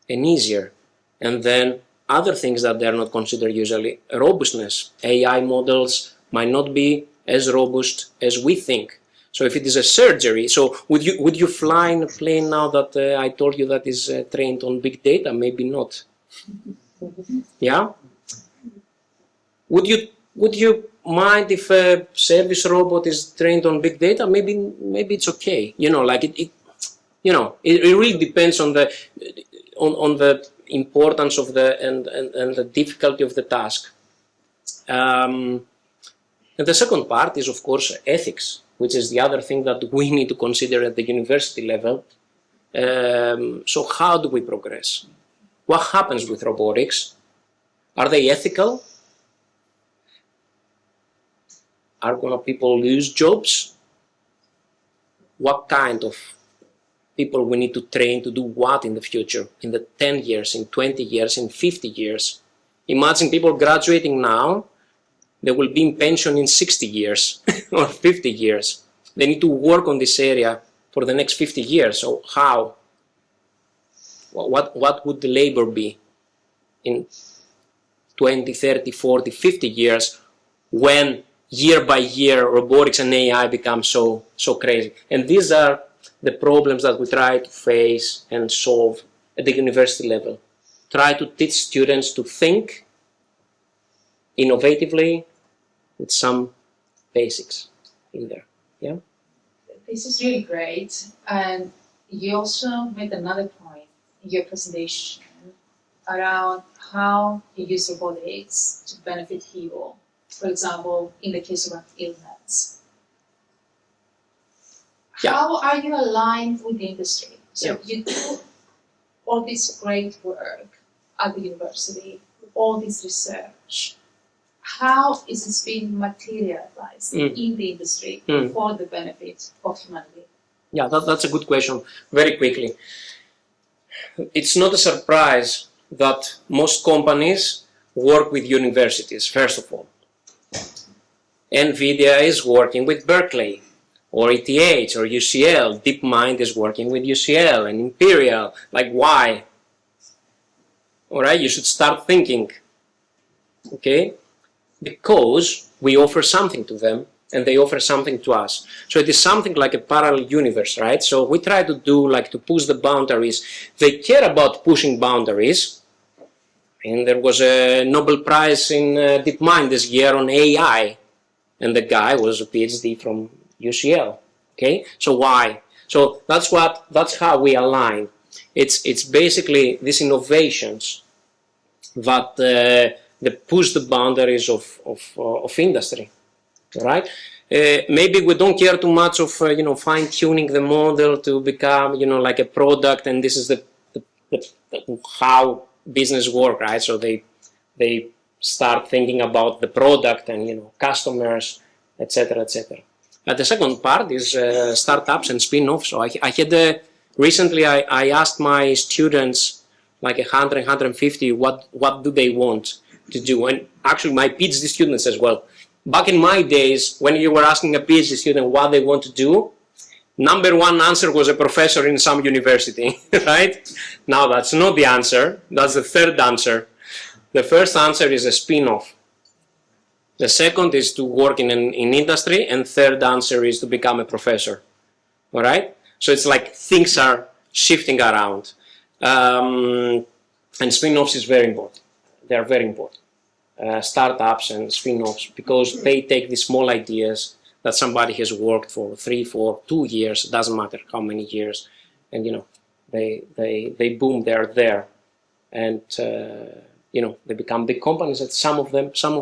and easier. And then other things that they are not considered usually, robustness. AI models might not be as robust as we think. So if it is a surgery, so would you fly in a plane now that I told you that is trained on big data? Maybe not. Yeah? Would you mind if a service robot is trained on big data? Maybe it's okay. You know, like it really depends on the importance of and the difficulty of the task. And the second part is, of course, ethics, which is the other thing that we need to consider at the university level. So how do we progress? What happens with robotics? Are they ethical? Are gonna people lose jobs? What kind of people we need to train to do what in the future, in the 10 years, in 20 years, in 50 years? Imagine people graduating now, they will be in pension in 60 years or 50 years. They need to work on this area for the next 50 years. So how? What would the labor be in 20, 30, 40, 50 years when year by year robotics and AI become so crazy? And these are the problems that we try to face and solve at the university level. Try to teach students to think innovatively with some basics in there. Yeah. This is really great. And you also made another point in your presentation around how you use robotics to benefit people. For example, in the case of an illness. Yeah. How are you aligned with the industry? So Yeah. you do all this great work at the university, all this research. How is this being materialized in the industry for the benefit of humanity? Yeah, that's a good question. Very quickly. It's not a surprise that most companies work with universities, first of all. NVIDIA is working with Berkeley, or ETH, or UCL. DeepMind is working with UCL and Imperial. Like, why? All right, you should start thinking, okay? Because we offer something to them and they offer something to us. So it is something like a parallel universe, right? So we try to do, like, to push the boundaries. They care about pushing boundaries. And there was a Nobel Prize in DeepMind this year on AI. And the guy was a PhD from UCL, okay? So why? So that's how we align. It's basically these innovations that that push the boundaries of industry, right? Maybe we don't care too much of fine-tuning the model to become like a product, and this is the how business work, right? So they start thinking about the product and customers, etc., etc. But the second part is startups and spin-offs. So I had recently I asked my students, like 100, 150, what do they want to do, and actually my PhD students as well. Back in my days, when you were asking a PhD student what they want to do, number one answer was a professor in some university, right? Now that's not the answer. That's the third answer. The first answer is a spin-off. The second is to work in industry, and third answer is to become a professor. All right? So it's like things are shifting around. And spin-offs is very important. They are very important. Startups and spin-offs, because they take these small ideas that somebody has worked for 3, 4, 2 years, doesn't matter how many years, and they boom, they're there, and they become big companies. That some of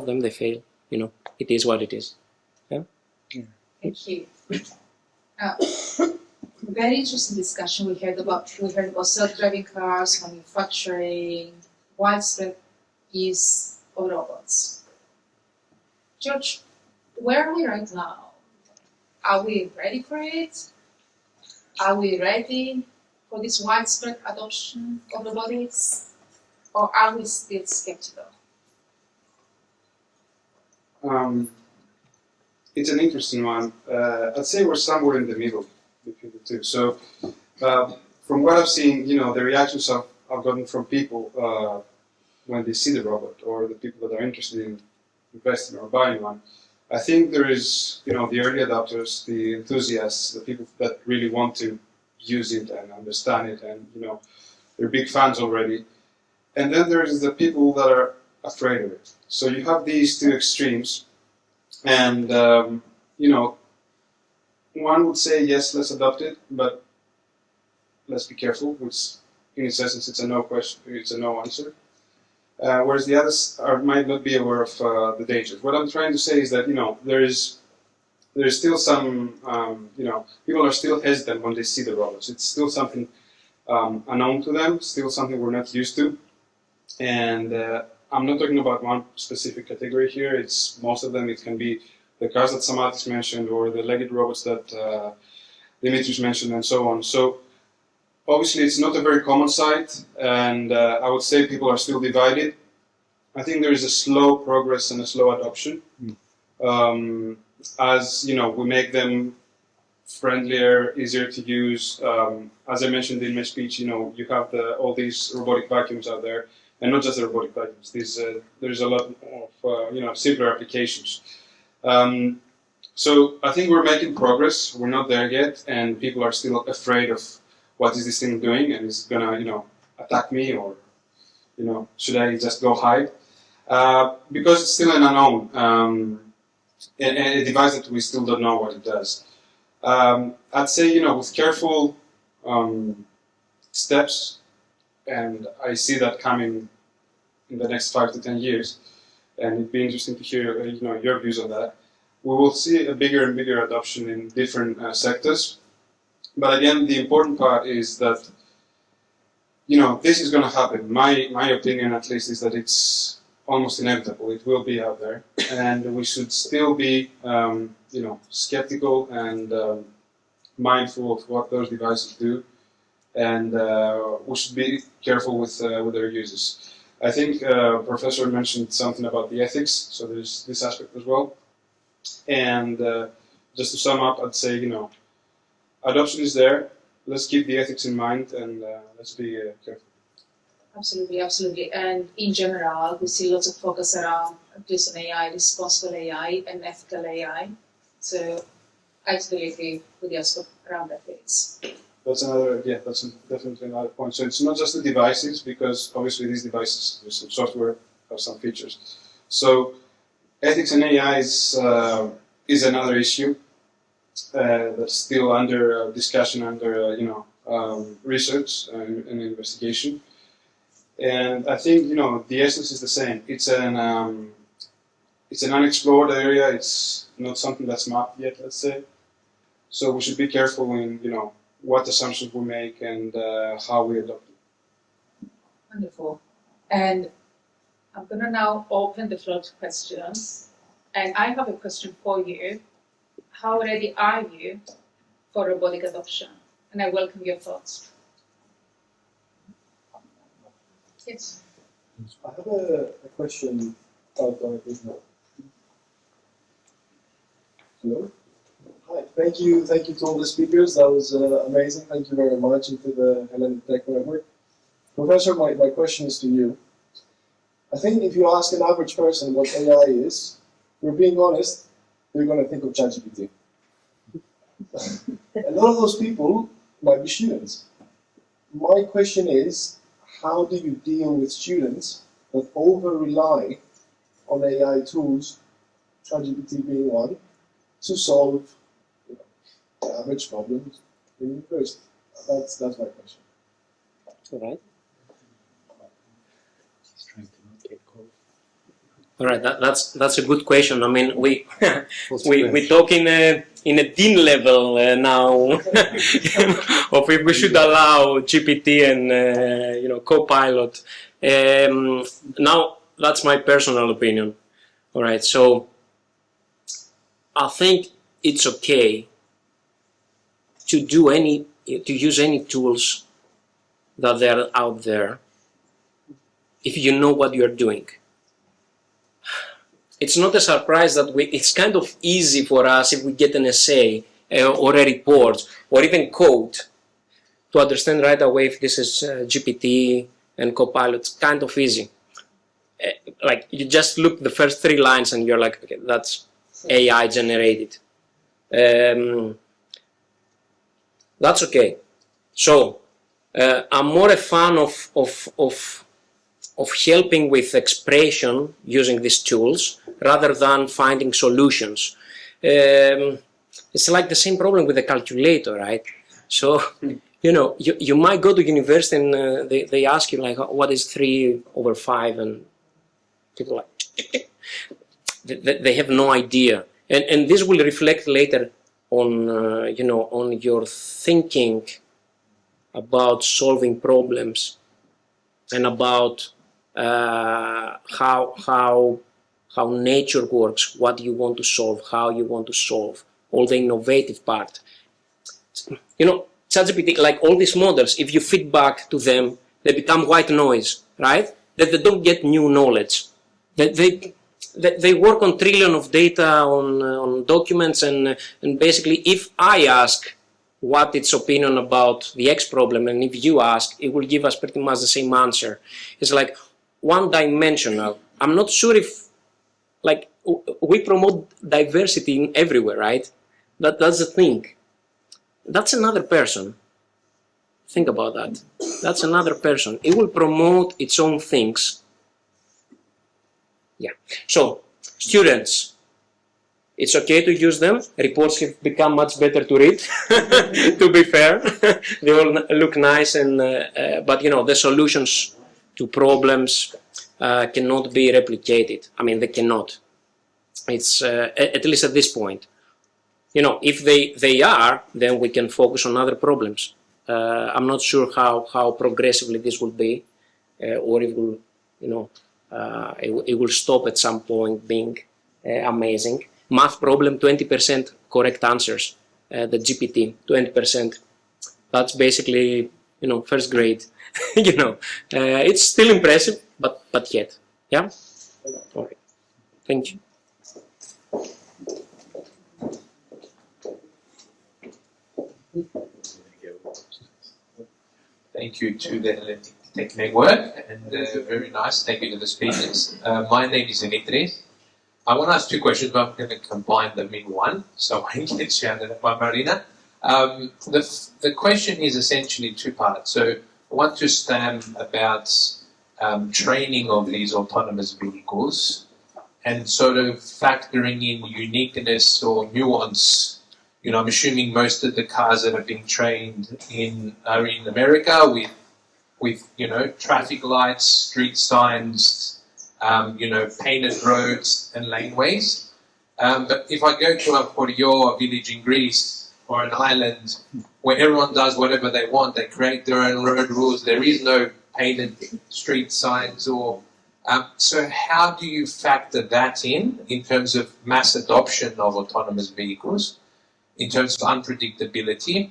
them they fail. It is what it is. Yeah. Thank you. Uh, Very interesting discussion. We heard about self-driving cars, manufacturing, widespread use of robots. George, where are we right now? Are we ready for it? Are we ready for this widespread adoption of robotics? Or are we still skeptical? It's an interesting one. I'd say we're somewhere in the middle between the two. So, from what I've seen, the reactions I've gotten from people when they see the robot, or the people that are interested in investing or buying one, I think there is, the early adopters, the enthusiasts, the people that really want to use it and understand it, and they're big fans already. And then there's the people that are afraid of it. So you have these two extremes, and one would say yes, let's adopt it, but let's be careful. Which, in its essence, it's a no question. It's a no answer. Whereas the others might not be aware of the dangers. What I'm trying to say is that there's still some people are still hesitant when they see the robots. It's still something unknown to them, still something we're not used to, and I'm not talking about one specific category here. It's most of them. It can be the cars that Samatis mentioned, or the legged robots that Dimitris mentioned, and so on. So obviously, it's not a very common sight, and I would say people are still divided. I think there is a slow progress and a slow adoption. As we make them friendlier, easier to use. As I mentioned in my speech, you have all these robotic vacuums out there, and not just the robotic vacuums. There's a lot of simpler applications. So I think we're making progress. We're not there yet, and people are still afraid of what is this thing doing, and is it gonna attack me, or should I just go hide? Because it's still an unknown, and a device that we still don't know what it does. I'd say with careful steps, and I see that coming in the next 5 to 10 years, and it'd be interesting to hear your views on that. We will see a bigger and bigger adoption in different sectors. But again, the important part is that this is going to happen. My opinion, at least, is that it's almost inevitable. It will be out there, and we should still be skeptical and mindful of what those devices do, and we should be careful with their uses. I think Professor mentioned something about the ethics, so there's this aspect as well. And just to sum up, I'd say adoption is there. Let's keep the ethics in mind, and let's be careful. Absolutely, absolutely. And in general, we see lots of focus around this on AI, responsible AI, and ethical AI. So I totally agree with the aspect around ethics. That's definitely another point. So it's not just the devices, because obviously these devices, there's some software, have some features. So ethics and AI is another issue that's still under discussion, under research and investigation. And I think the essence is the same. It's an unexplored area. It's not something that's mapped yet, let's say. So we should be careful in what assumptions we make and how we adopt it. Wonderful. And I'm going to now open the floor to questions. And I have a question for you. How ready are you for robotic adoption? And I welcome your thoughts. Yes. I have a question about Hello? Hi, thank you to all the speakers. That was amazing. Thank you very much, and to the Hellenic Tech Network. Professor, my question is to you. I think if you ask an average person what AI is, if we're being honest, they're going to think of ChatGPT. A lot of those people might be students. My question is, how do you deal with students that over-rely on AI tools, ChatGPT being one, to solve the average problems in university? That's my question. All right. He's trying to not get cold. All right, that's a good question. I mean, we talk in a dean level now of if we should allow GPT and Copilot. Now that's my personal opinion. All right, so I think it's okay to use any tools that are out there if you know what you're doing. It's not a surprise that it's kind of easy for us if we get an essay or a report or even code to understand right away if this is GPT and Copilot. It's kind of easy. Like you just look the first 3 lines and you're like, okay, that's AI generated. That's okay. So I'm more a fan of helping with expression using these tools rather than finding solutions. It's like the same problem with the calculator, right? So, you might go to university and they ask you like, what is 3/5? And people like, they have no idea. And this will reflect later on, on your thinking about solving problems and about how nature works, what you want to solve, how you want to solve, all the innovative part. ChatGPT, like all these models, if you feed back to them, they become white noise, right? That they don't get new knowledge. They work on trillion of data on documents, and basically, if I ask what its opinion about the X problem, and if you ask, it will give us pretty much the same answer. It's like one-dimensional. I'm not sure if, like, we promote diversity in everywhere, right? That's the thing. That's another person. Think about that. That's another person. It will promote its own things. Yeah. So, students, it's okay to use them. Reports have become much better to read, to be fair. They all look nice, but the solutions to problems cannot be replicated. I mean, they cannot. It's at least at this point. If they are, then we can focus on other problems. I'm not sure how progressively this will be, or it will, it will stop at some point being amazing. Math problem, 20% correct answers. The GPT, 20%. That's basically, first grade. It's still impressive, but yet, yeah. All right. Thank you. Thank you to the Hellenic Tech Network, and very nice. Thank you to the speakers. My name is Dimitris. I want to ask 2 questions, but I'm going to combine them in one, so I get shouted at by Marina. The question is essentially 2 parts. So I want to understand about training of these autonomous vehicles and sort of factoring in uniqueness or nuance. I'm assuming most of the cars that are being trained are in America with traffic lights, street signs, painted roads and laneways. But if I go to a village in Greece or an island where everyone does whatever they want, they create their own road rules, there is no painted street signs so how do you factor that in terms of mass adoption of autonomous vehicles, in terms of unpredictability?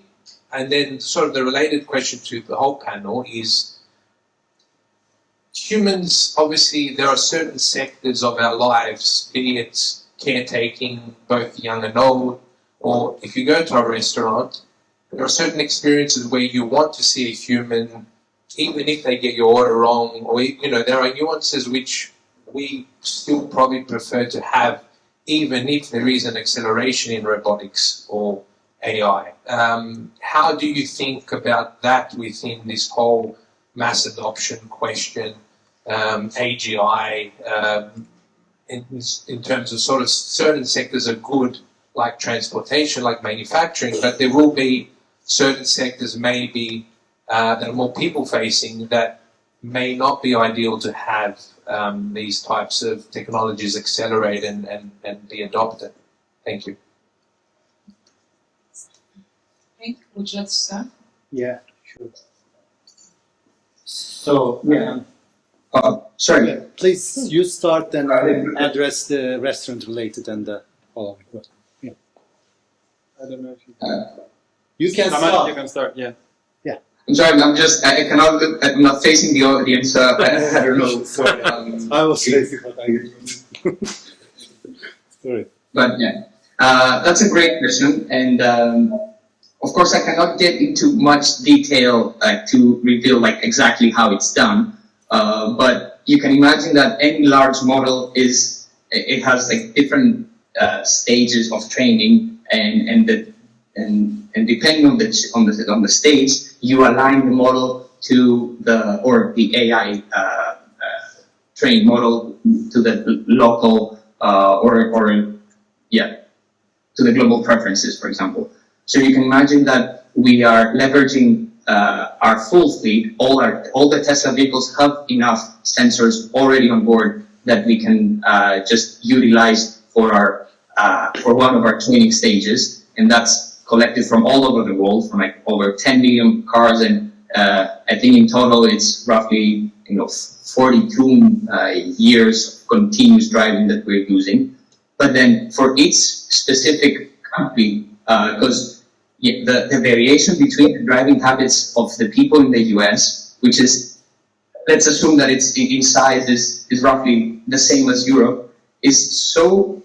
And then sort of the related question to the whole panel is, humans, obviously, there are certain sectors of our lives, be it caretaking, both young and old, or if you go to a restaurant, there are certain experiences where you want to see a human, even if they get your order wrong, or there are nuances which we still probably prefer to have, even if there is an acceleration in robotics or AI. How do you think about that within this whole mass adoption question, AGI, in terms of sort of certain sectors are good, like transportation, like manufacturing, but there will be certain sectors maybe that are more people-facing that may not be ideal to have these types of technologies accelerate and be adopted? Thank you. Hank, would you like to start? Yeah, sure. So, Sorry. yeah, please, you start and address the restaurant related and the following. Yeah. I don't know if you You can Samad, start. you can start, yeah. I'm sorry, I cannot look, I'm not facing the audience, I don't know. Sorry. I was lazy, but I Sorry. But yeah, that's a great question, and of course I cannot get into much detail to reveal like exactly how it's done. But you can imagine that any large model it has like different stages of training, and depending on the stage, you align the model to the AI trained model to the local to the global preferences, for example. So you can imagine that we are leveraging our full fleet. All the Tesla vehicles have enough sensors already on board that we can just utilize for one of our training stages, and that's collected from all over the world, from like over 10 million cars, and I think in total it's roughly 42 years of continuous driving that we're using. But then for each specific country, because the variation between the driving habits of the people in the US, which is, let's assume that it's in size is roughly the same as Europe, is so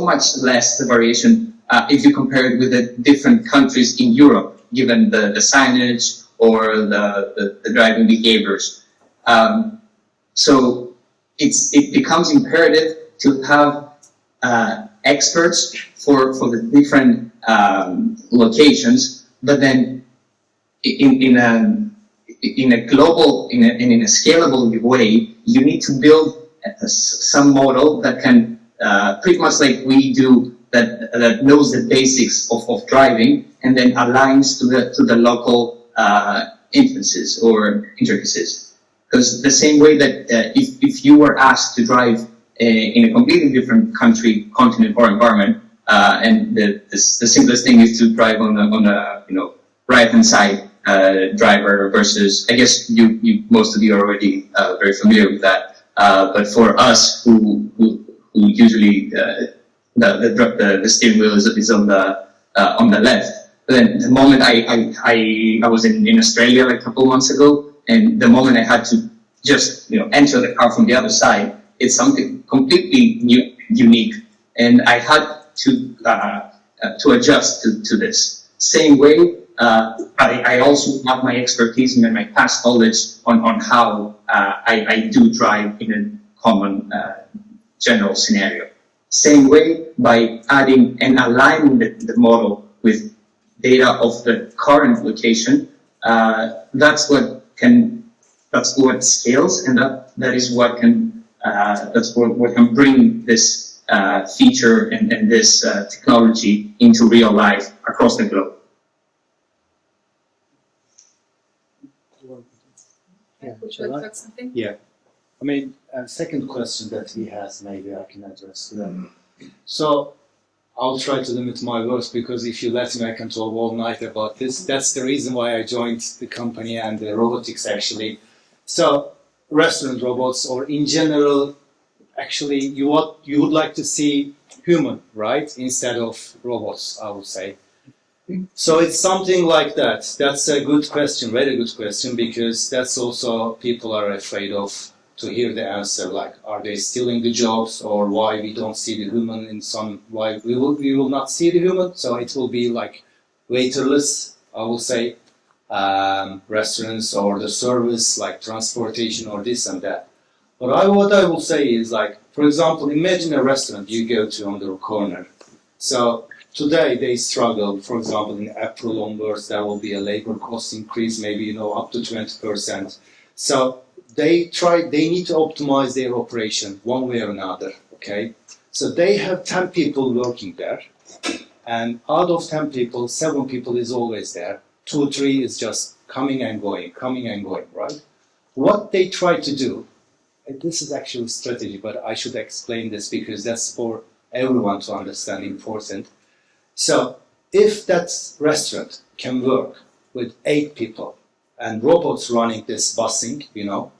much less the variation if you compare it with the different countries in Europe, given the signage or the driving behaviors. So it becomes imperative to have experts for the different locations, but then in a global, in a scalable way, you need to build some model that can pretty much like we do, that knows the basics of driving and then aligns to the local instances or intricacies. Because the same way that if you were asked to drive in a completely different country, continent, or environment, and the simplest thing is to drive on the right hand side driver versus, I guess most of you are already very familiar with that. But for us who usually the steering wheel is on the left, then the moment I was in Australia like a couple months ago, and the moment I had to just enter the car from the other side, it's something completely unique, and I had to adjust to this. Same way, I also have my expertise and my past knowledge on how I do drive in a common general scenario. Same way, by adding and aligning the model with data of the current location, that's what scales, and that is what can what can bring this feature and this technology into real life across the globe. Yeah. Would you like to add something? Yeah. I mean, second question that he has, maybe I can address to them. So I'll try to limit my words, because if you let me, I can talk all night about this. That's the reason why I joined the company and the robotics, actually. So restaurant robots, or in general, actually, you would like to see human, right, instead of robots, I would say. So it's something like that. That's a good question, very good question, because that's also people are afraid of to hear the answer, like, are they stealing the jobs, or why we don't see the human in some, why we will not see the human. So it will be like waiterless, I will say, restaurants, or the service like transportation or this and that. But what I will say is, like, for example, imagine a restaurant you go to on the corner. So today they struggle, for example, in April onwards, there will be a labor cost increase, maybe up to 20%. So they need to optimize their operation one way or another, okay? So they have 10 people working there, and out of 10 people, 7 people is always there. 2 or 3 is just coming and going, right? what they try to do, and this is actually strategy, but I should explain this because that's for everyone to understand important. So if that restaurant can work with 8 people and robots running this busing, you know,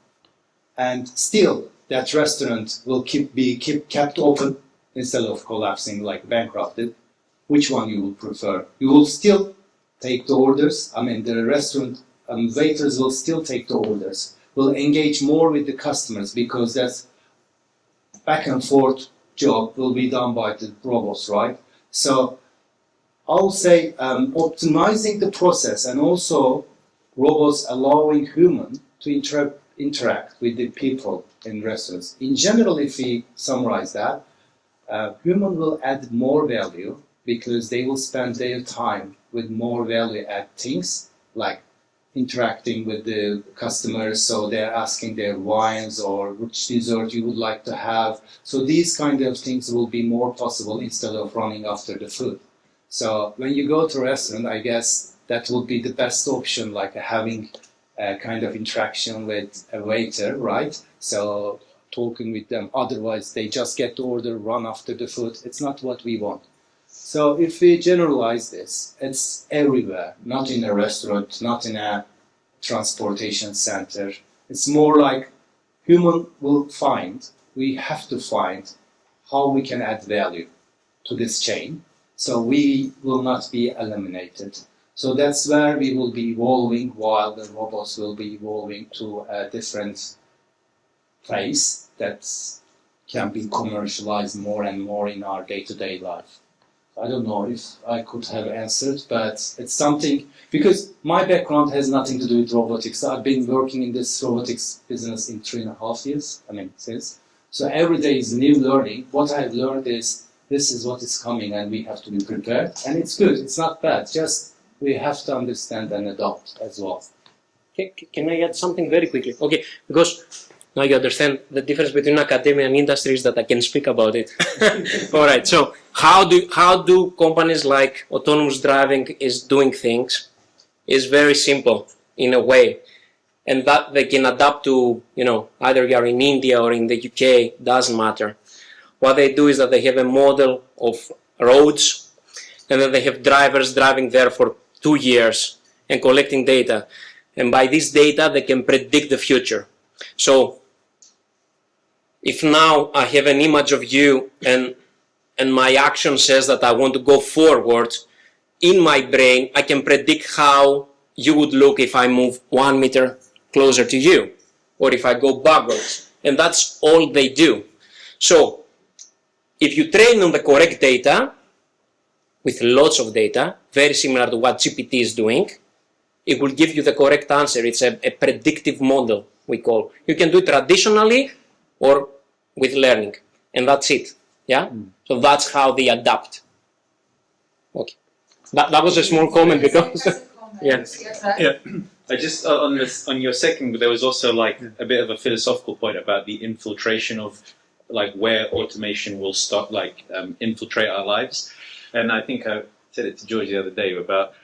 and still that restaurant will be kept open instead of collapsing like bankrupted, which one you will prefer? You will still take the orders. I mean, the restaurant waiters will still take the orders, will engage more with the customers because that's back and forth job will be done by the robots, right? So I'll say optimizing the process and also robots allowing human to interact with the people in restaurants. In general, if we summarize that, human will add more value because they will spend their time with more value-add things like interacting with the customers, so they're asking their wines or which dessert you would like to have. So these kind of things will be more possible instead of running after the food. So when you go to a restaurant, I guess that would be the best option, like having a kind of interaction with a waiter, right? So talking with them, otherwise they just get the order, run after the food. It's not what we want. So if we generalize this, it's everywhere, not in a restaurant, not in a transportation center. It's more like human will find, we have to find how we can add value to this chain so we will not be eliminated. So that's where we will be evolving while the robots will be evolving to a different place that can be commercialized more and more in our day-to-day life. I don't know if I could have answered, but it's something, because my background has nothing to do with robotics. I've been working in this robotics business in 3.5 years, since. So every day is new learning. What I've learned is, this is what is coming and we have to be prepared. And it's good, it's not bad, just we have to understand and adopt as well. Can I add something very quickly? Okay, because now you understand the difference between academia and industry is that I can speak about it. All right. So how do companies like autonomous driving is doing things? Is very simple in a way, and that they can adapt to, either you are in India or in the UK, doesn't matter. What they do is that they have a model of roads, and then they have drivers driving there for 2 years and collecting data, and by this data they can predict the future. So if now I have an image of you and my action says that I want to go forward, in my brain I can predict how you would look if I move 1 meter closer to you, or if I go backwards. And that's all they do. So if you train on the correct data, with lots of data, very similar to what GPT is doing, it will give you the correct answer. It's a predictive model, we call. You can do it traditionally or with learning, and that's it. Yeah. So that's how they adapt. Okay. That was a small comment because. Yeah. I just on your second, there was also like a bit of a philosophical point about the infiltration of like where automation will start, like infiltrate our lives. And I think I said it to George the other day about,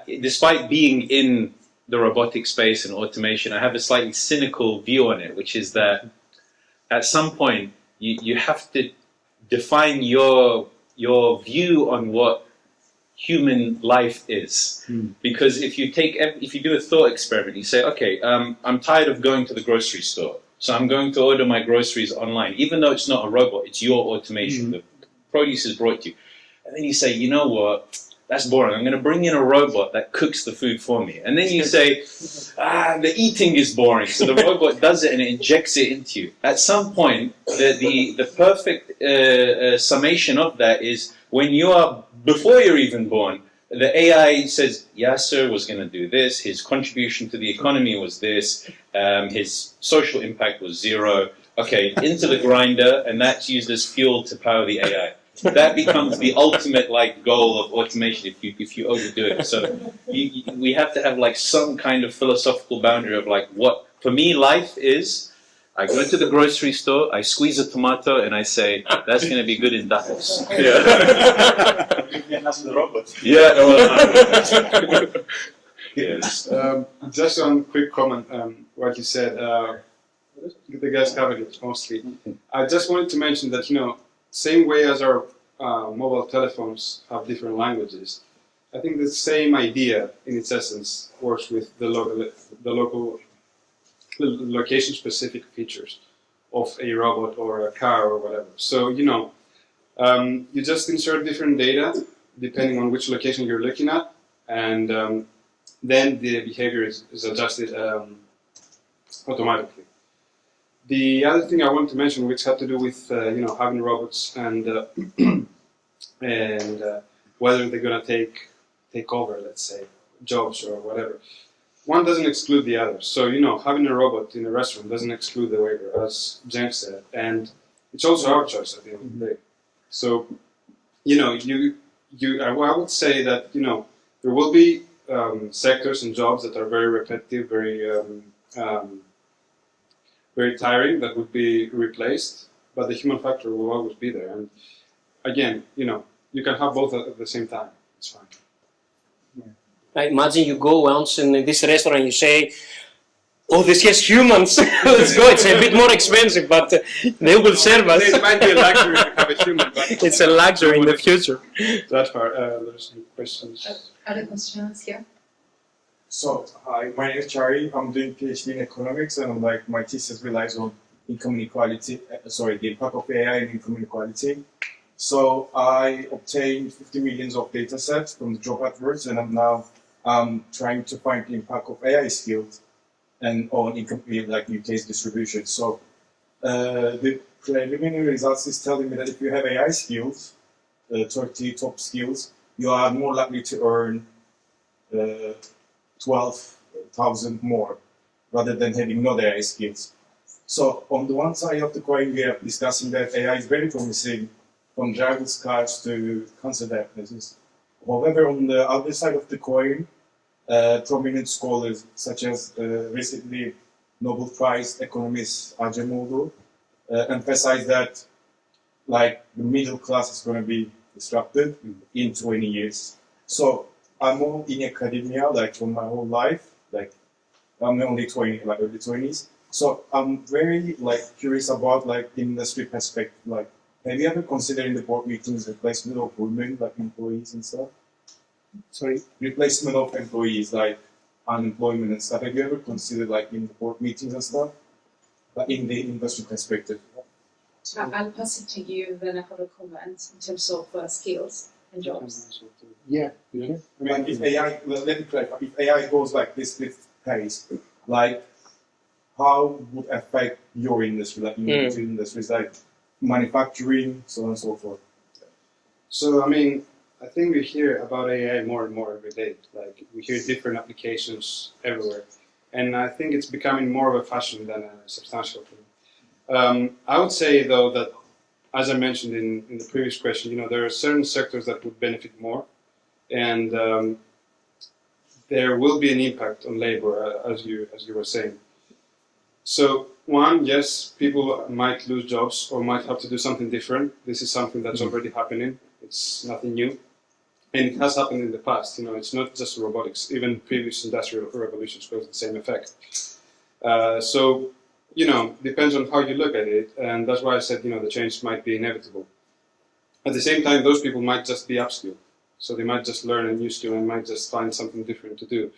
despite being in the robotic space and automation, I have a slightly cynical view on it, which is that at some point you have to define your view on what human life is. Because if you do a thought experiment, you say, okay, I'm tired of going to the grocery store, so I'm going to order my groceries online, even though it's not a robot, it's your automation. The produce is brought to you. And then you say, you know what, that's boring. I'm going to bring in a robot that cooks the food for me. And then you say, the eating is boring. So the robot does it and it injects it into you. At some point, the perfect summation of that is when you are, before you're even born, the AI says, Yasser was going to do this, his contribution to the economy was this, his social impact was 0. Okay, into the grinder, and that's used as fuel to power the AI. That becomes the ultimate goal of automation if you overdo it. So we have to have some kind of philosophical boundary of what for me life is. I go to the grocery store, I squeeze a tomato, and I say that's going to be good in tacos. Yeah. That's the robot. Yeah. Yes. Just one quick comment. What you said. The guys covered it mostly. I just wanted to mention that same way as our mobile telephones have different languages, I think the same idea in its essence works with the local location-specific features of a robot or a car or whatever. So you just insert different data depending on which location you're looking at, and then the behavior is adjusted automatically. The other thing I wanted to mention, which had to do with having robots and whether they're gonna take over, let's say, jobs or whatever. One doesn't exclude the other. So having a robot in a restaurant doesn't exclude the waiter, as James said, and it's also our choice at the end of the day. So I would say that there will be sectors and jobs that are very repetitive, very tiring, that would be replaced, but the human factor will always be there. And again, you can have both at the same time. It's fine. I imagine you go once in this restaurant and you say, "Oh, this has humans. Let's go. It's a bit more expensive, but they will serve us." It might be a luxury to have a human, but it's a luxury in the future. That far, there's some questions. Other questions here? So, hi, my name is Chari. I'm doing PhD in economics, and my thesis relies on income inequality. The impact of AI and income inequality. So, I obtained 50 million of data sets from the job adverts, and I'm now trying to find the impact of AI skills and on income, like UK's distribution. So, the preliminary results is telling me that if you have AI skills, 30 top skills, you are more likely to earn 12,000 more rather than having no AI skills. So on the one side of the coin, we are discussing that AI is very promising, from driverless cars to cancer diagnosis. However, on the other side of the coin, prominent scholars such as recently Nobel Prize economist Asimov emphasize that the middle class is going to be disrupted in 20 years. So I'm all in academia, for my whole life. I'm only 20, early 20s. So I'm very curious about industry perspective. Have you ever considered in the board meetings replacement of women, employees and stuff? Sorry, replacement of employees, unemployment and stuff. Have you ever considered in the board meetings and stuff, in the industry perspective? I'll pass it to you, then I have a comment in terms of skills and jobs. Yeah. If AI, let me clarify. If AI goes this pace, how would it affect your industry, individual industries, manufacturing, so on and so forth? So, I think we hear about AI more and more every day. We hear different applications everywhere. And I think it's becoming more of a fashion than a substantial thing. I would say, though, that as I mentioned in the previous question, there are certain sectors that would benefit more. And there will be an impact on labor, as you were saying. So, one, yes, people might lose jobs or might have to do something different. This is something that's already happening. It's nothing new. And it has happened in the past. It's not just robotics. Even previous industrial revolutions caused the same effect. So, depends on how you look at it. And that's why I said, the change might be inevitable. At the same time, those people might just be upskilled. So they might just learn a new skill and might just find something different to do.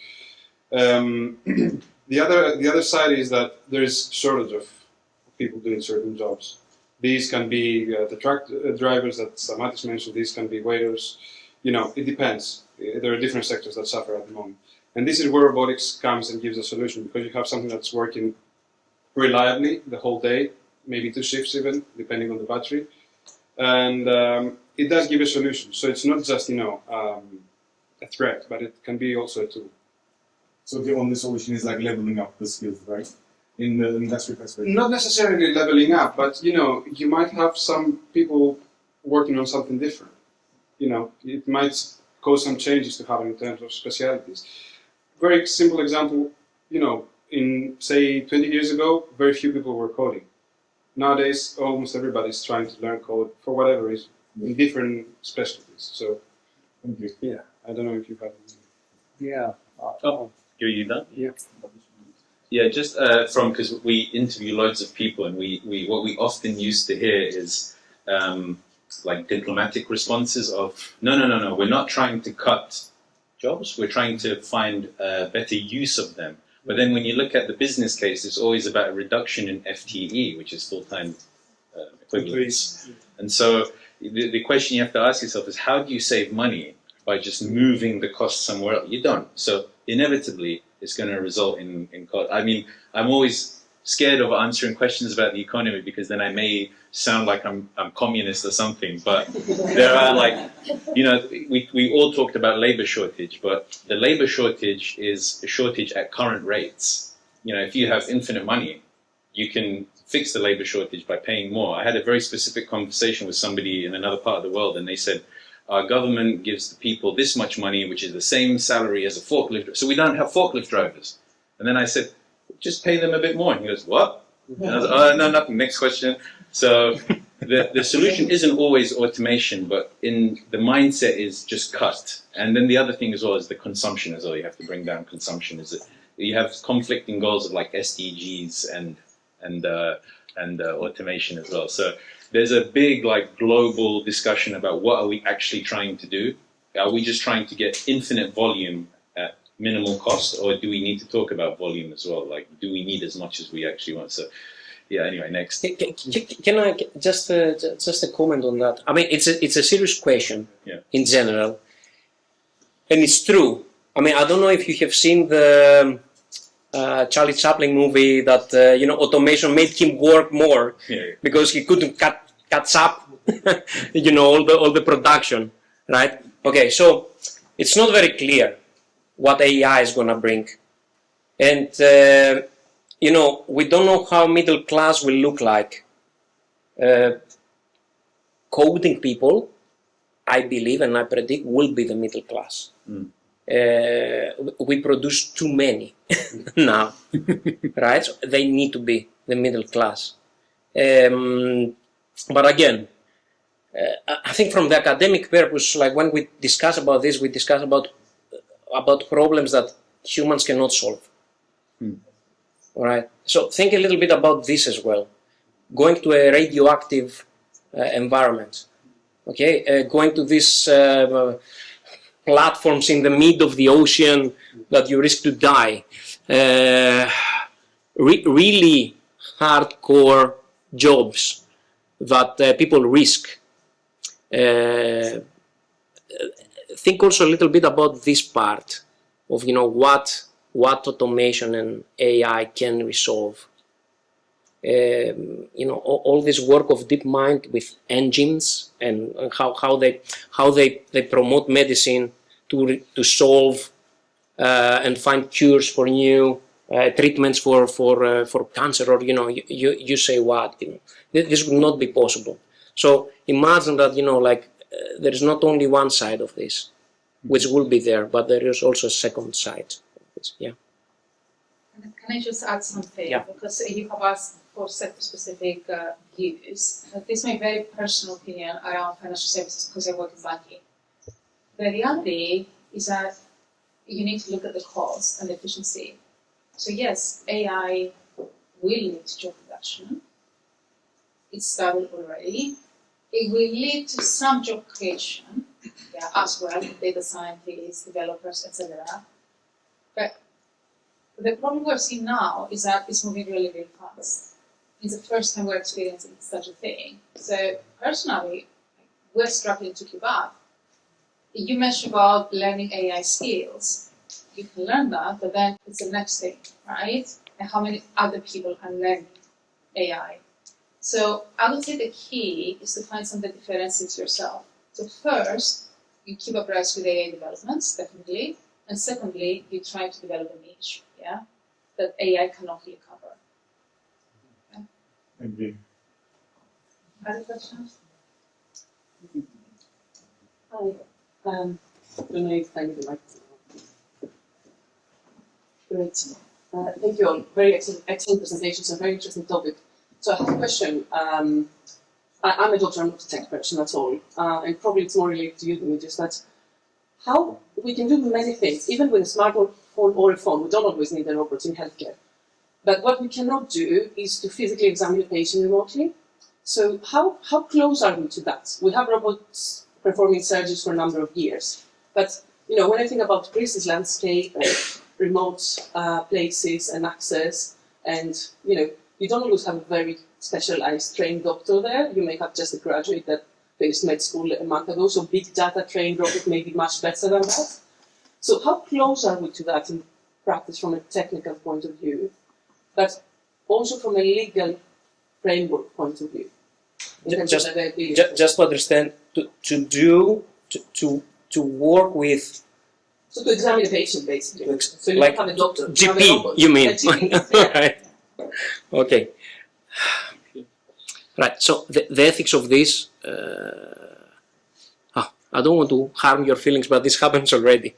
The other side is that there is shortage of people doing certain jobs. These can be the truck drivers that Samatis mentioned. These can be waiters. It depends. There are different sectors that suffer at the moment. And this is where robotics comes and gives a solution, because you have something that's working reliably the whole day, maybe 2 shifts even, depending on the battery. And it does give a solution. So it's not just, a threat, but it can be also a tool. So the only solution is leveling up the skills, right? In the industry perspective. Not necessarily leveling up, but you might have some people working on something different. It might cause some changes to happen in terms of specialities. Very simple example, in say 20 years ago, very few people were coding. Nowadays, almost everybody's trying to learn code for whatever reason, in different specialties. So, Thank you. yeah, I don't know if you have. Yeah. Are you done? Yeah. Yeah, just because we interview loads of people, and we what we often used to hear is like diplomatic responses of no, we're not trying to cut jobs, we're trying to find a better use of them. But then when you look at the business case, it's always about a reduction in FTE, which is full-time equivalents. And so the question you have to ask yourself is, how do you save money by just moving the cost somewhere else? You don't. So inevitably, it's going to result in cost. I mean, I'm always scared of answering questions about the economy because then I may sound like I'm communist or something. But there are we all talked about labor shortage, but the labor shortage is a shortage at current rates. If you have infinite money, you can fix the labor shortage by paying more. I had a very specific conversation with somebody in another part of the world, and they said, our government gives the people this much money, which is the same salary as a forklift driver, so we don't have forklift drivers. And then I said, just pay them a bit more. And he goes, what? And I was like, oh, no, nothing, next question. So the solution isn't always automation, but in the mindset is just cut. And then the other thing as well is the consumption as well. You have to bring down consumption. Is that you have conflicting goals of like SDGs and automation as well. So there's a big global discussion about what are we actually trying to do. Are we just trying to get infinite volume at minimal cost, or do we need to talk about volume as well? Do we need as much as we actually want? So yeah, anyway, next. Can I just a comment on that? I mean, it's a serious question in general, and it's true. I mean, I don't know if you have seen the Charlie Chaplin movie that automation made him work more because he couldn't catch up, all the production, right? Okay, so it's not very clear what AI is going to bring, and we don't know how middle class will look like. Coding people, I believe and I predict, will be the middle class. We produce too many now, right? So they need to be the middle class. But again, I think from the academic purpose, when we discuss about this, we discuss about problems that humans cannot solve. All right. So think a little bit about this as well. Going to a radioactive environment, okay? Going to these platforms in the mid of the ocean that you risk to die. Really hardcore jobs that people risk. Think also a little bit about this part of what automation and AI can resolve. All this work of DeepMind with engines and how they promote medicine to solve and find cures for new treatments for cancer, or you say what, this would not be possible. So imagine that there is not only one side of this, which will be there, but there is also a second side of this. Yeah. Can I just add something? Yeah. Because you have asked for sector-specific views. This is my very personal opinion around financial services because I work in banking. The reality is that you need to look at the cost and efficiency. So yes, AI will lead to job reduction. It started already. It will lead to some job creation, as well, data scientists, developers, etc. But the problem we're seeing now is that it's moving really, really fast. It's the first time we're experiencing such a thing. So personally, we're struggling to keep up. You mentioned about learning AI skills. You can learn that, but then it's the next thing, right? And how many other people are learning AI? So I would say the key is to find something that differentiates yourself. So first, you keep abreast with AI developments, definitely. And secondly, you try to develop a niche, that AI cannot really cover. Okay? Agree. Other questions? Hi. Don't know if I would like to. Great. Thank you all. Very excellent presentations, a very interesting topic. So I have a question. I'm a doctor, I'm not a tech person at all. And probably it's more related to you than just that. how we can do many things, even with a smartphone or a phone. We don't always need a robot in healthcare. But what we cannot do is to physically examine the patient remotely. So how close are we to that? We have robots performing surgeries for a number of years. But when I think about business landscape and remote places and access, and you don't always have a very specialized trained doctor there. You may have just a graduate that finished med school a month ago, so big data trained robot may be much better than that. So how close are we to that in practice from a technical point of view, but also from a legal framework point of view? Just to understand, to work with. So to examine a patient, basically. So you like don't have a doctor. GP, you mean? Right. Okay. Right. So the ethics of this. I don't want to harm your feelings, but this happens already.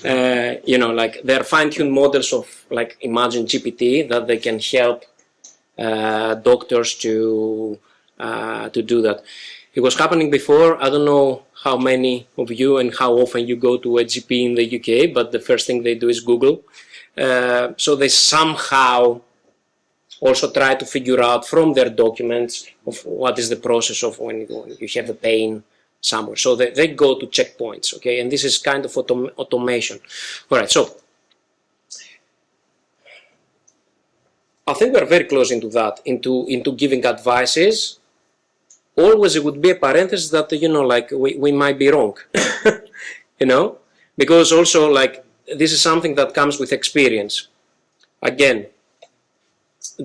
Like there are fine-tuned models of, like, imagine GPT that they can help doctors to do that. It was happening before. I don't know how many of you and how often you go to a GP in the UK, but the first thing they do is Google. So they somehow also try to figure out from their documents of what is the process of when you have a pain somewhere. So they go to checkpoints, okay? And this is kind of automation. All right, so I think we're very close into that, into giving advices. Always it would be a parenthesis that, like we might be wrong, because also, like, this is something that comes with experience. Again,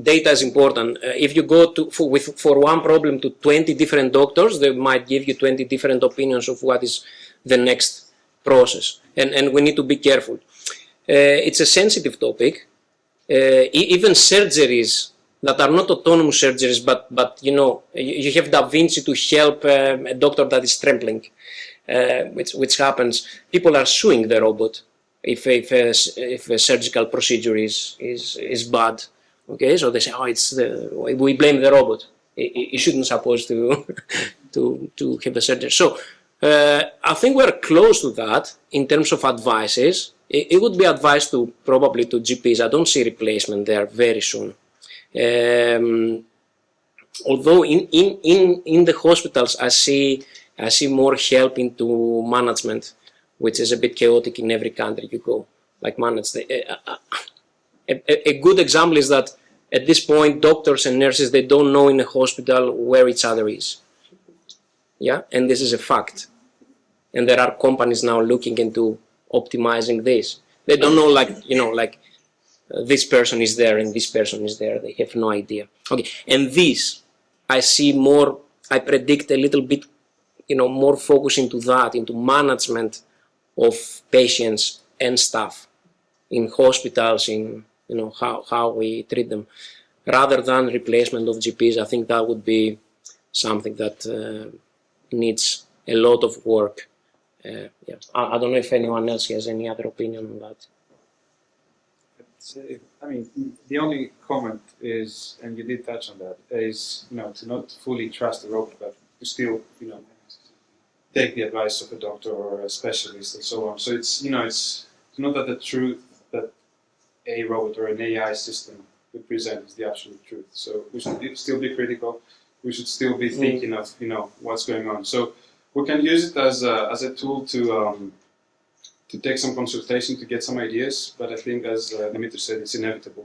data is important. If you go for one problem to 20 different doctors, they might give you 20 different opinions of what is the next process, and we need to be careful. It's a sensitive topic. Even surgeries that are not autonomous surgeries, but you have Da Vinci to help a doctor that is trembling, which happens. People are suing the robot if a surgical procedure is bad. Okay, so they say, we blame the robot. It shouldn't supposed to have the surgery. So I think we're close to that in terms of advices. It would be advised probably to GPs. I don't see replacement there very soon. Although in the hospitals I see more help into management, which is a bit chaotic in every country you go. Like manage a good example is that at this point doctors and nurses, they don't know in a hospital where each other is. Yeah, and this is a fact. And there are companies now looking into optimizing this. They don't know, like this person is there and this person is there. They have no idea. Okay, and this I see more. I predict a little bit, more focus into that, into management of patients and staff in hospitals, in how we treat them, rather than replacement of GPs. I think that would be something that needs a lot of work. I don't know if anyone else has any other opinion on that. The only comment is, and you did touch on that, is to not fully trust the robot, but to still take the advice of a doctor or a specialist and so on. So it's not that the truth that a robot or an AI system would present is the absolute truth. So we should still be critical. We should still be thinking of what's going on. So we can use it as a tool to take some consultation, to get some ideas. But I think, as Dimitri said, it's inevitable.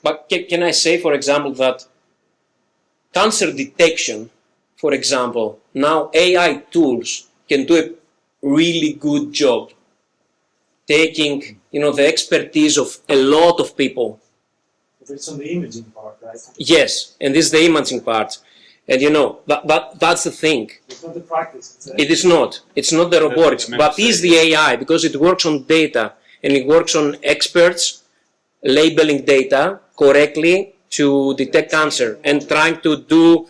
But can I say, for example, that cancer detection, for example, now AI tools can do a really good job taking the expertise of a lot of people. But it's on the imaging part, right? Yes, and this is the imaging part. And that's the thing. It's not the practice. It is not. It's not the robotics, but is the AI, because it works on data and it works on experts labeling data correctly to detect cancer and trying to do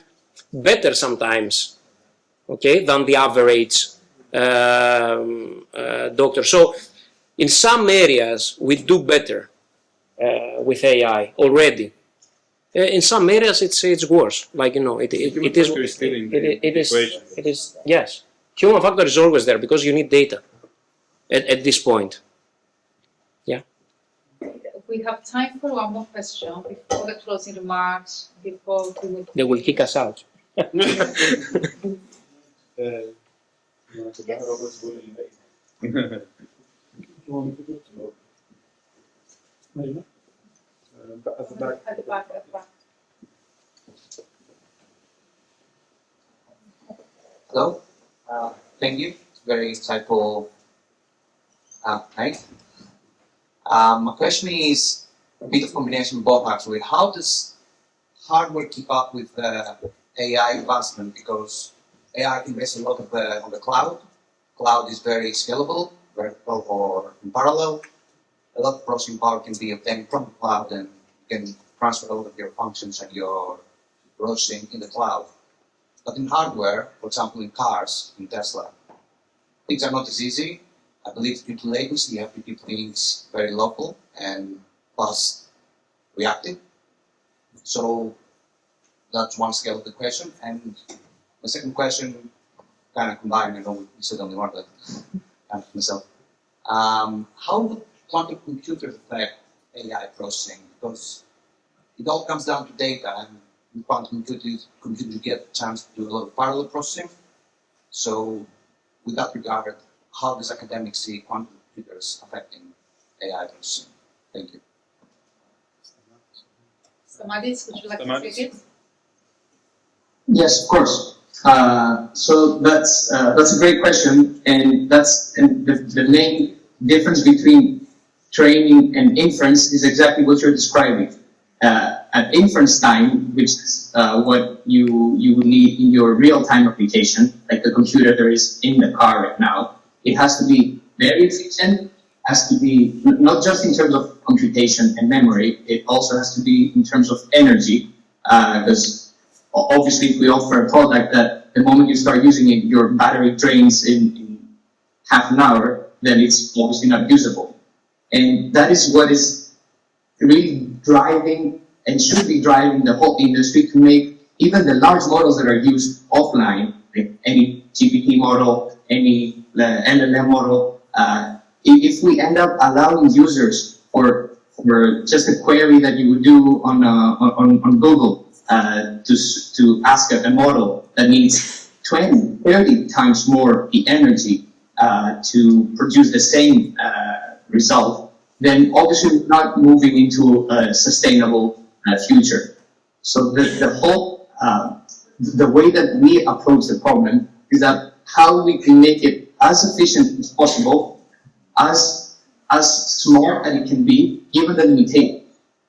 better sometimes, okay, than the average doctor. So in some areas we do better with AI already. In some areas it's worse. Like it is. Yes. Human factor is always there because you need data. at this point. We have time for one more question before the closing remarks, before we will... They will kick us out. At the back. At the back, at the back. Hello. Thank you. It's very insightful night. My question is a bit of combination of both actually. How does hardware keep up with AI advancement? Because AI can base a lot of on the cloud. Cloud is very scalable, vertical or in parallel. A lot of processing power can be obtained from the cloud, and you can transfer all of your functions and your processing in the cloud. But in hardware, for example in cars, in Tesla, things are not as easy. I believe due to latency, you have to keep things very local and plus reactive. So that's one scale of the question. And the second question, kind of combined, I know we said only one, but kind of myself. How would quantum computers affect AI processing? Because it all comes down to data, and in quantum computers get a chance to do a lot of parallel processing. So with that regard, how does academics see quantum computers affecting AI processing? Thank you. Stamadis, would you like to take it? Yes, of course. So that's a great question, and the main difference between training and inference is exactly what you're describing. At inference time, which is what you need in your real-time application, like the computer that is in the car right now, it has to be very efficient, has to be not just in terms of computation and memory, it also has to be in terms of energy, because obviously if we offer a product that the moment you start using it, your battery drains in half an hour, then it's obviously not usable. And that is what is really driving and should be driving the whole industry to make even the large models that are used offline, like any GPT model, any LLM model, if we end up allowing users for just a query that you would do on Google to ask a model that needs 20, 30 times more the energy to produce the same result, then obviously we're not moving into a sustainable future. So the whole, the way that we approach the problem is that how we can make it as efficient as possible, as smart as it can be, given the limitation.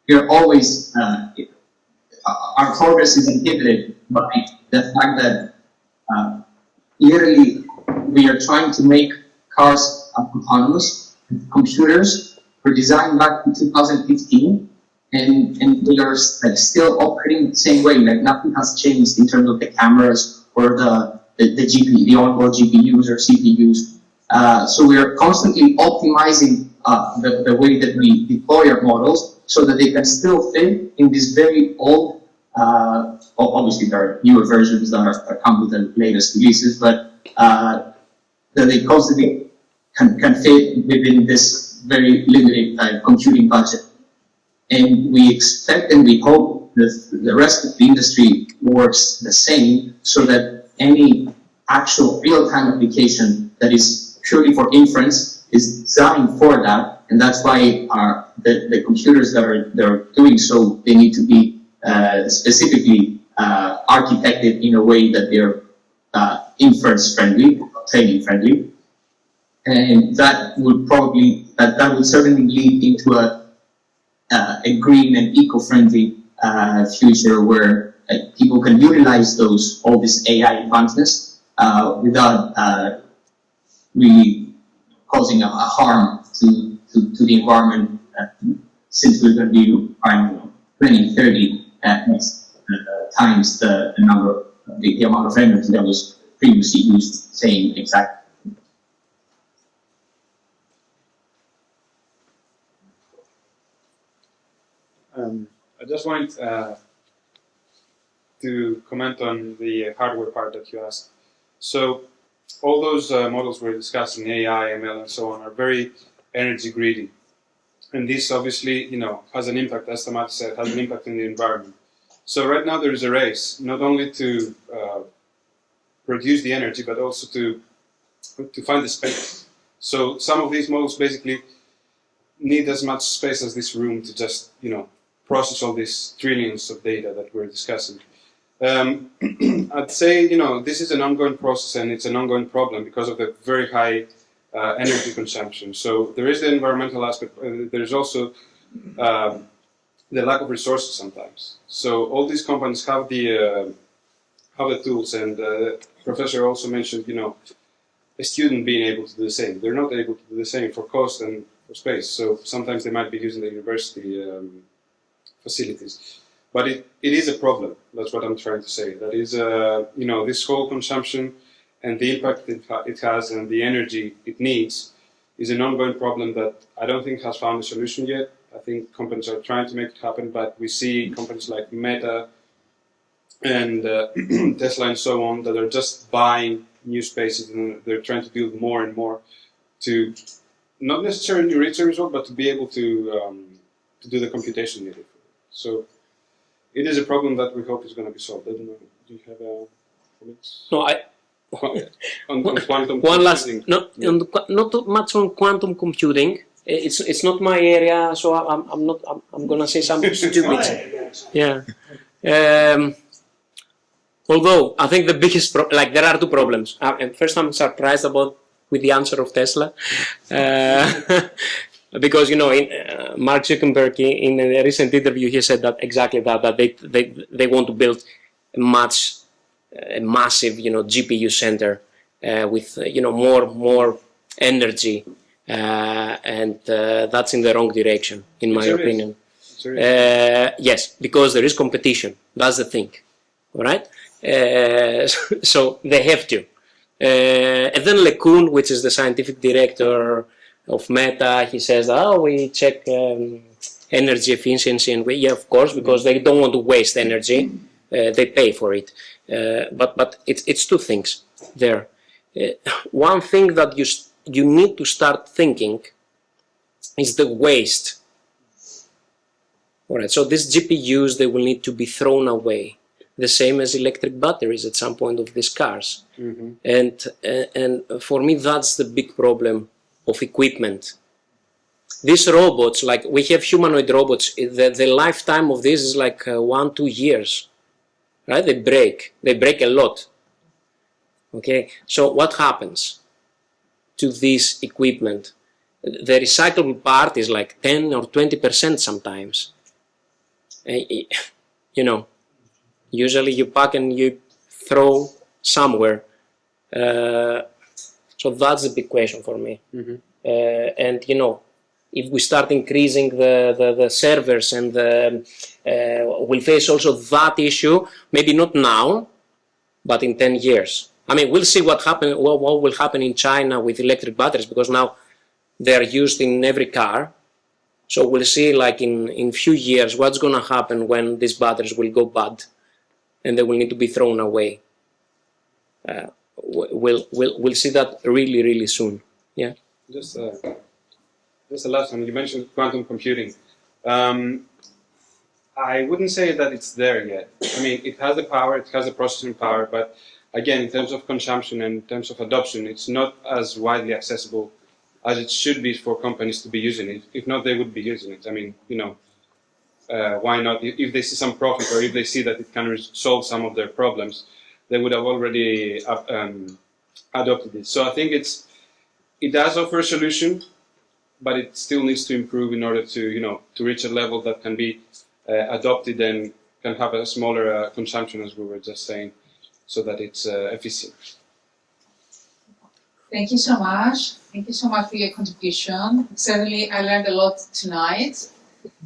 We're always, our progress is inhibited by the fact that literally we are trying to make cars autonomous. Computers were designed back in 2015, and they are like still operating the same way. Like nothing has changed in terms of the cameras or the GPU, the onboard GPUs or CPUs. So we are constantly optimizing the way that we deploy our models so that they can still fit in this very old. Obviously, there are newer versions that come with the latest releases, but that they constantly can fit within this very limited computing budget. And we expect and we hope that the rest of the industry works the same, so that any actual real-time application that is purely for inference is designed for that. And that's why the computers that are doing so, they need to be specifically architected in a way that they're inference friendly, training friendly. And that would probably, that would certainly lead into a green and eco-friendly future where people can utilize all this AI advancements without really causing a harm to the environment, since we're going to be requiring 20, 30 times the number, the amount of energy that was previously used, same exact. I just wanted to comment on the hardware part that you asked. So all those models we're discussing, AI, ML, and so on, are very energy greedy. And this obviously, has an impact, as Tamati said, has an impact in the environment. So right now there is a race, not only to produce the energy, but also to find the space. So some of these models basically need as much space as this room to just, process all these trillions of data that we're discussing. I'd say, this is an ongoing process and it's an ongoing problem because of the very high energy consumption. So there is the environmental aspect. There's also the lack of resources sometimes. So all these companies have the tools, and the professor also mentioned, a student being able to do the same. They're not able to do the same for cost and for space. So sometimes they might be using the university facilities. But it is a problem. That's what I'm trying to say. That is, this whole consumption and the impact it has and the energy it needs is an ongoing problem that I don't think has found a solution yet. I think companies are trying to make it happen, but we see companies like Meta and Tesla and so on that are just buying new spaces, and they're trying to build more and more to not necessarily reach a result, but to be able to do the computation needed. So it is a problem that we hope is going to be solved. I don't know. Do you have comments? No, on quantum one last, computing? not too much on quantum computing. It's not my area, so I'm gonna say something stupid. Yeah. Although I think the biggest there are two problems. And first, I'm surprised with the answer of Tesla, because in Mark Zuckerberg in a recent interview he said that exactly that they want to build a massive GPU center with more energy, and that's in the wrong direction in my opinion. Yes, because there is competition. That's the thing, all right? So they have to. And then LeCun, which is the scientific director of Meta, he says, we check energy efficiency, and of course, because they don't want to waste energy, they pay for it. But it's two things there. One thing that you need to start thinking is the waste. All right, so these GPUs, they will need to be thrown away, the same as electric batteries at some point of these cars. Mm-hmm. And for me, that's the big problem of equipment. These robots, like we have humanoid robots, the lifetime of this is like 1-2 years, right? They break a lot. Okay, so what happens to this equipment? The recyclable part is like 10 or 20% sometimes. Usually you pack and you throw somewhere. So that's the big question for me. Mm-hmm. And if we start increasing the servers and we'll face also that issue, maybe not now, but in 10 years. I mean, we'll see what will happen in China with electric batteries, because now they are used in every car. So we'll see, like in few years, what's going to happen when these batteries will go bad and they will need to be thrown away. We'll see that really, really soon. Yeah. Just the last one. You mentioned quantum computing. I wouldn't say that it's there yet. I mean, it has the power, it has the processing power, but again, in terms of consumption and in terms of adoption, it's not as widely accessible as it should be for companies to be using it. If not, they would be using it. I mean, why not? If they see some profit, or if they see that it can solve some of their problems, they would have already adopted it. So I think it does offer a solution, but it still needs to improve in order to reach a level that can be adopted and can have a smaller consumption, as we were just saying, so that it's efficient. Thank you so much. Thank you so much for your contribution. Certainly, I learned a lot tonight.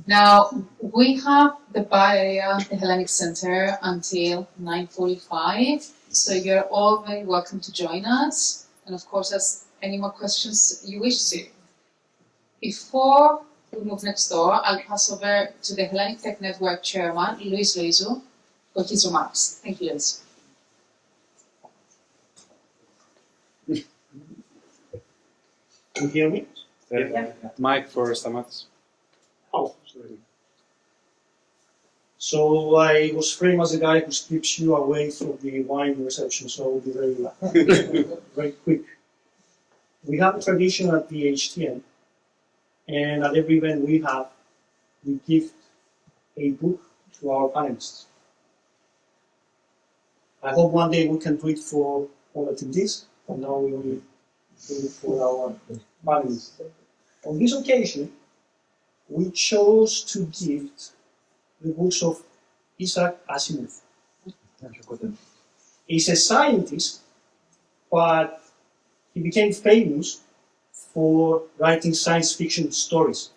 Now, we have the bar area, the Hellenic Center, until 9:45. So you're all very welcome to join us. And of course, ask any more questions you wish to. Before we move next door, I'll pass over to the Hellenic Tech Network Chairman, Luis Loizu, for his remarks. Thank you, Luis. Can you hear me? Mike for Stamatis. Oh, sorry. So I was framed as a guy who keeps you away from the wine reception, so I'll be very, very quick. We have a tradition at the HTN, and at every event we have, we gift a book to our panelists. I hope one day we can do it for all attendees, and now we will do it for our panelists. On this occasion, we chose to gift the books of Isaac Asimov. He's a scientist, but he became famous for writing science fiction stories.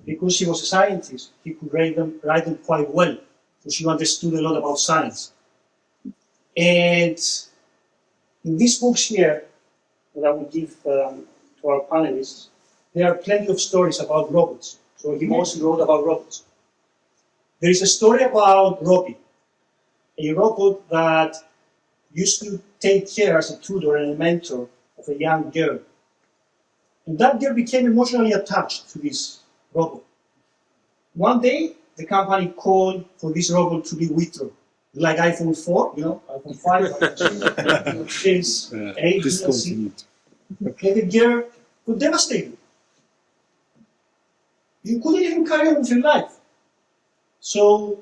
Because he was a scientist, he could write them quite well, because he understood a lot about science. And in these books here, that I will give to our panelists, there are plenty of stories about robots. So he mostly wrote about robots. There is a story about Robbie, a robot that used to take care as a tutor and a mentor of a young girl. And that girl became emotionally attached to this robot. One day, the company called for this robot to be withdrawn. Like iPhone 4, iPhone 5, since 8, discontinued. And the girl got devastated. You couldn't even carry on with your life. So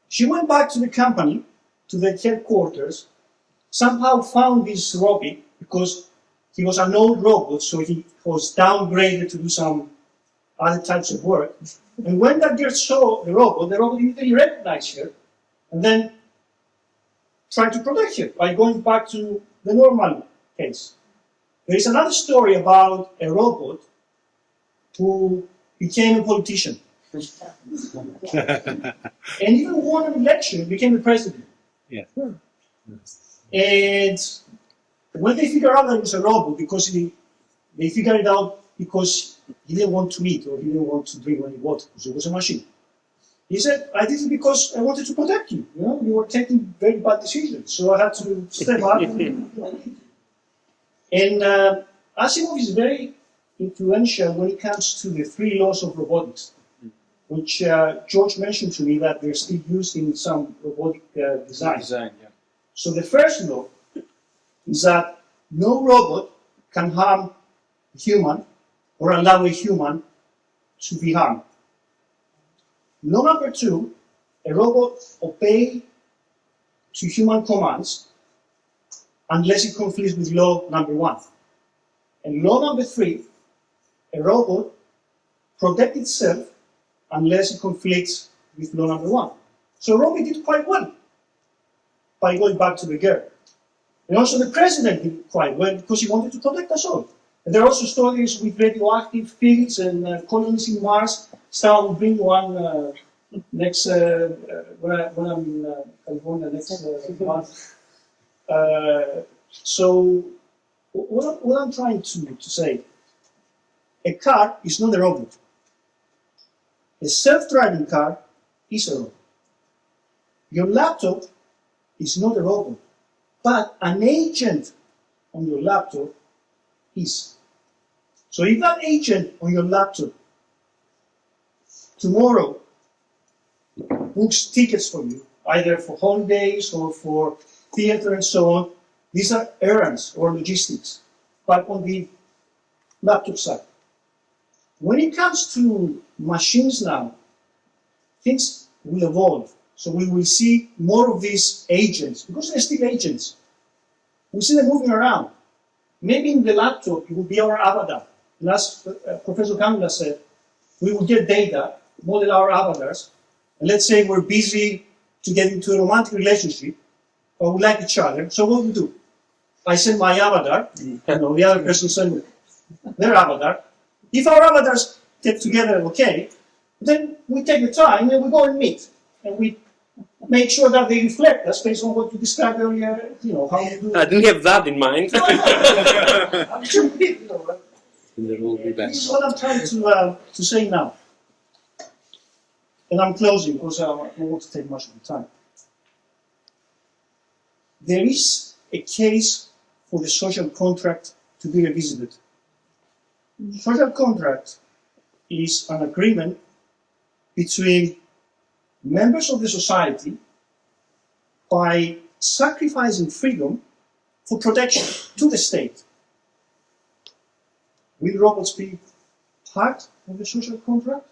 she went back to the company, to the headquarters, somehow found this Robbie, because he was an old robot, so he was downgraded to do some other types of work. And when that girl saw the robot immediately recognized her, and then tried to protect her by going back to the normal case. There is another story about a robot who became a politician. And even won an election, became the president. Yeah. And when they figured out that it was a robot, because they figured it out because he didn't want to eat or he didn't want to drink any water, because it was a machine. He said, I did it because I wanted to protect you. You were taking very bad decisions, so I had to step up. And Asimov is very influential when it comes to the 3 laws of robotics, which George mentioned to me that they're still used in some robotic design. So the first law is that no robot can harm a human or allow a human to be harmed. Law number 2, a robot obeys to human commands unless it conflicts with law number 1. And law number 3, a robot protects itself unless it conflicts with law number 1. So Robbie did quite well by going back to the girl. And also the president did quite well because he wanted to protect us all. And there are also stories with radioactive fields and colonies in Mars. So I will bring one next when I'm in California next month. So what I'm trying to say, a car is not a robot. A self-driving car is a robot. Your laptop is not a robot, but an agent on your laptop is. So if that agent on your laptop tomorrow books tickets for you, either for holidays or for theater and so on, these are errands or logistics, but on the laptop side. When it comes to machines now, things will evolve. So we will see more of these agents, because they're still agents. We see them moving around. Maybe in the laptop, it will be our avatar. And as Professor Kamila said, we will get data, model our avatars, and let's say we're busy to get into a romantic relationship, or we like each other, so what do we do? I send my avatar, the other person sends their avatar. If our avatars get together okay, then we take the time and we go and meet. And we make sure that they reflect us based on what you described earlier, how you do. I didn't have that in mind. I'm sure you did, This is what I'm trying to say now. And I'm closing because I don't want to take much of the time. There is a case for the social contract to be revisited. Social contract is an agreement between members of the society by sacrificing freedom for protection to the state. Will robots be part of the social contract?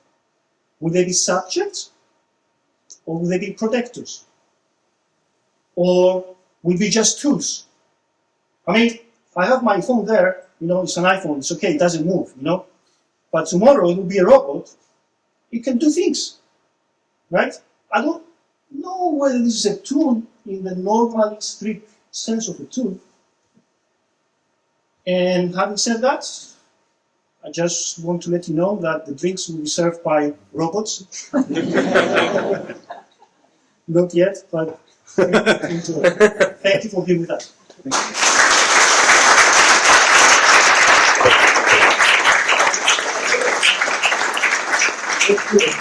Will they be subjects? Or will they be protectors? Or will be just tools? I mean, I have my phone there, it's an iPhone, it's okay, it doesn't move, But tomorrow it will be a robot, it can do things, right? I don't know whether this is a tool in the normal, strict sense of a tool. And having said that, I just want to let you know that the drinks will be served by robots. Not yet, but thank you for being with us. Thank you.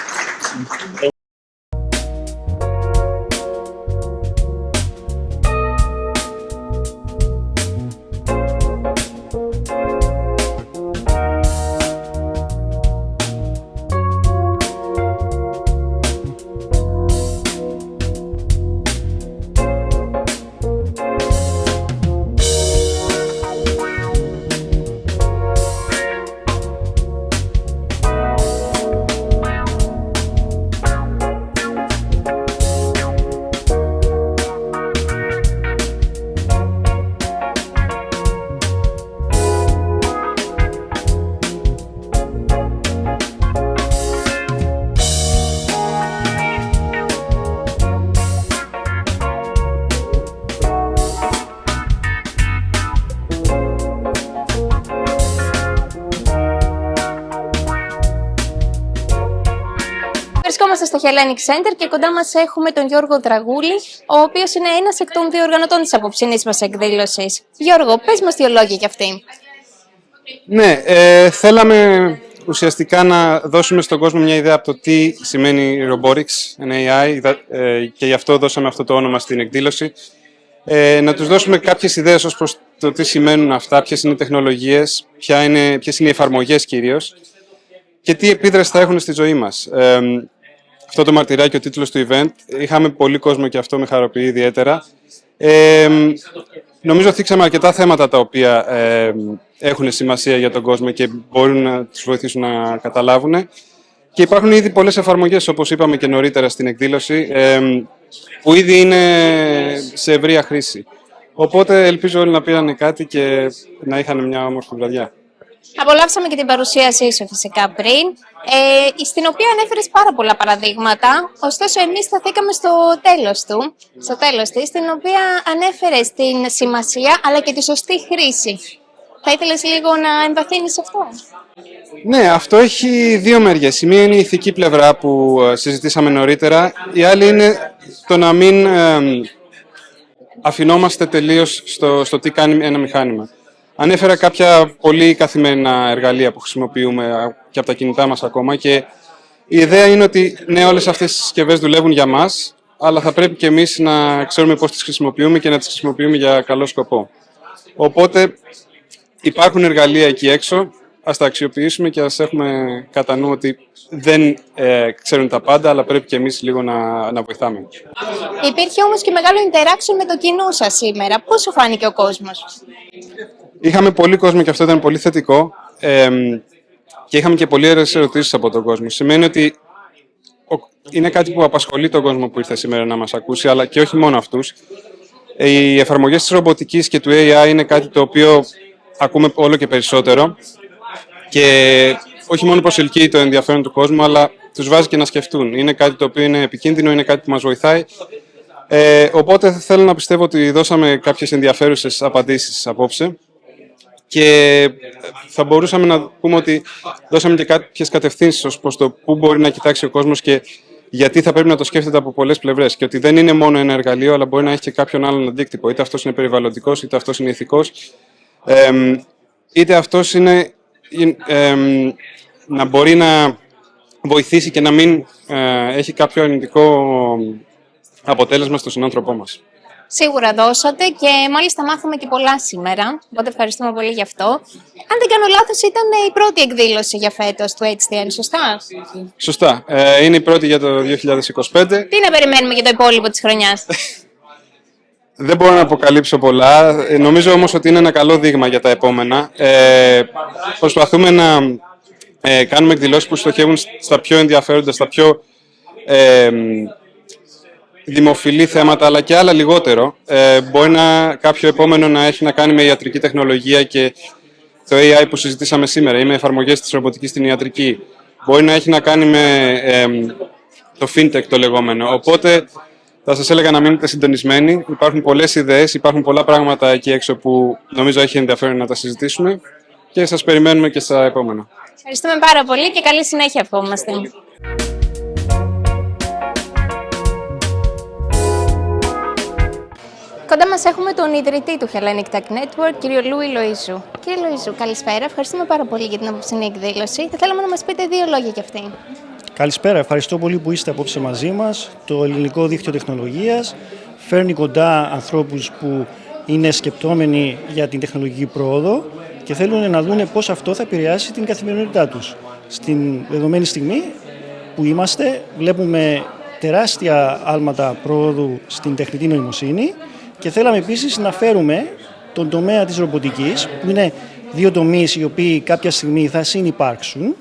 Βρισκόμαστε στο Hellenic Center και κοντά μας έχουμε τον Γιώργο Δραγούλη, ο οποίος είναι ένας εκ των διοργανωτών της απόψινής μας εκδήλωσης. Γιώργο, πες μας δύο λόγια για αυτή. Ναι, θέλαμε ουσιαστικά να δώσουμε στον κόσμο μια ιδέα από το τι σημαίνει Robotics and AI και γι' αυτό δώσαμε αυτό το όνομα στην εκδήλωση. Να τους δώσουμε κάποιες ιδέες ως προς το τι σημαίνουν αυτά, ποιες είναι οι τεχνολογίες, ποιες είναι οι εφαρμογές κυρίως και τι επίδραση θα έχουν στη ζωή μας. Αυτό το μαρτυράκι, ο τίτλος του event, είχαμε πολύ κόσμο και αυτό με χαροποιεί ιδιαίτερα. Νομίζω θίξαμε αρκετά θέματα τα οποία έχουν σημασία για τον κόσμο και μπορούν να τους βοηθήσουν να καταλάβουν. Και υπάρχουν ήδη πολλές εφαρμογές, όπως είπαμε και νωρίτερα στην εκδήλωση, που ήδη είναι σε ευρεία χρήση. Οπότε ελπίζω όλοι να πήραν κάτι και να είχαν μια όμορφη βραδιά. Απολαύσαμε και την παρουσίασή σου φυσικά πριν, στην οποία ανέφερες πάρα πολλά παραδείγματα, ωστόσο εμείς σταθήκαμε στο τέλος της, στην οποία ανέφερες την σημασία αλλά και τη σωστή χρήση. Θα ήθελες λίγο να εμβαθύνεις σε αυτό? Ναι, αυτό έχει δύο μεριές. Η μία είναι η ηθική πλευρά που συζητήσαμε νωρίτερα, η άλλη είναι το να μην αφινόμαστε τελείως στο τι κάνει ένα μηχάνημα. Ανέφερα κάποια πολύ καθημερινά εργαλεία που χρησιμοποιούμε και από τα κινητά μας ακόμα και η ιδέα είναι ότι ναι, όλες αυτές οι συσκευές δουλεύουν για μας, αλλά θα πρέπει και εμείς να ξέρουμε πώς τις χρησιμοποιούμε και να τις χρησιμοποιούμε για καλό σκοπό. Οπότε υπάρχουν εργαλεία εκεί έξω, ας τα αξιοποιήσουμε και ας έχουμε κατά νου ότι δεν ξέρουν τα πάντα, αλλά πρέπει και εμείς λίγο να βοηθάμε. Υπήρχε όμως και μεγάλο interaction με το κοινό σας σήμερα. Πώς σου φάνηκε ο κόσμος? Είχαμε πολύ κόσμο και αυτό ήταν πολύ θετικό και είχαμε και πολλές ερωτήσεις από τον κόσμο. Σημαίνει ότι είναι κάτι που απασχολεί τον κόσμο που ήρθε σήμερα να μας ακούσει, αλλά και όχι μόνο αυτούς. Οι εφαρμογές της ρομποτικής και του AI είναι κάτι το οποίο ακούμε όλο και περισσότερο και όχι μόνο προσελκύει το ενδιαφέρον του κόσμου, αλλά τους βάζει και να σκεφτούν. Είναι κάτι το οποίο είναι επικίνδυνο, είναι κάτι που μας βοηθάει. Οπότε θέλω να πιστεύω ότι δώσαμε κάποιες ενδιαφέρουσες απαντήσεις απόψε και θα μπορούσαμε να πούμε ότι δώσαμε και κάποιες κατευθύνσεις ως προς το πού μπορεί να κοιτάξει ο κόσμος και γιατί θα πρέπει να το σκέφτεται από πολλές πλευρές και ότι δεν είναι μόνο ένα εργαλείο, αλλά μπορεί να έχει και κάποιον άλλον αντίκτυπο. Είτε αυτός είναι περιβαλλοντικός, είτε αυτός είναι ηθικός, είτε αυτός είναι να μπορεί να βοηθήσει και να μην έχει κάποιο αρνητικό αποτέλεσμα στον συνάνθρωπό μας. Σίγουρα δώσατε και μάλιστα μάθαμε και πολλά σήμερα, οπότε ευχαριστούμε πολύ γι' αυτό. Αν δεν κάνω λάθος, ήταν η πρώτη εκδήλωση για φέτος του HDN, σωστά? Σωστά. Είναι η πρώτη για το 2025. Τι να περιμένουμε για το υπόλοιπο της χρονιάς? Δεν μπορώ να αποκαλύψω πολλά. Νομίζω όμως ότι είναι ένα καλό δείγμα για τα επόμενα. Προσπαθούμε να κάνουμε εκδηλώσεις που στοχεύουν στα πιο ενδιαφέροντα, στα πιο δημοφιλή θέματα, αλλά και άλλα λιγότερο. Μπορεί κάποιο επόμενο να έχει να κάνει με ιατρική τεχνολογία και το AI που συζητήσαμε σήμερα ή με εφαρμογές της ρομποτικής στην ιατρική. Μπορεί να έχει να κάνει με το fintech το λεγόμενο. Οπότε θα σας έλεγα να μείνετε συντονισμένοι. Υπάρχουν πολλές ιδέες, υπάρχουν πολλά πράγματα εκεί έξω που νομίζω έχει ενδιαφέρον να τα συζητήσουμε και σας περιμένουμε και στα επόμενα. Ευχαριστούμε πάρα πολύ και καλή συνέχεια ευχόμαστε. Κοντά μας έχουμε τον ιδρυτή του Hellenic Tech Network, κύριο Λούι Λοΐζου. Κύριε Λοΐζου, καλησπέρα. Ευχαριστούμε πάρα πολύ για την απόψινή εκδήλωση. Θα θέλαμε να μας πείτε δύο λόγια για αυτή. Καλησπέρα. Ευχαριστώ πολύ που είστε απόψε μαζί μας. Το Ελληνικό Δίκτυο Τεχνολογίας φέρνει κοντά ανθρώπους που είναι σκεπτόμενοι για την τεχνολογική πρόοδο και θέλουν να δουν πώς αυτό θα επηρεάσει την καθημερινότητά τους. Στην δεδομένη στιγμή που είμαστε, βλέπουμε τεράστια άλματα πρόοδου στην τεχνητή νοημοσύνη και θέλαμε επίσης να φέρουμε τον τομέα της ρομποτικής, που είναι δύο τομείς οι οποίοι κάποια στιγμή θα συνυπάρξουν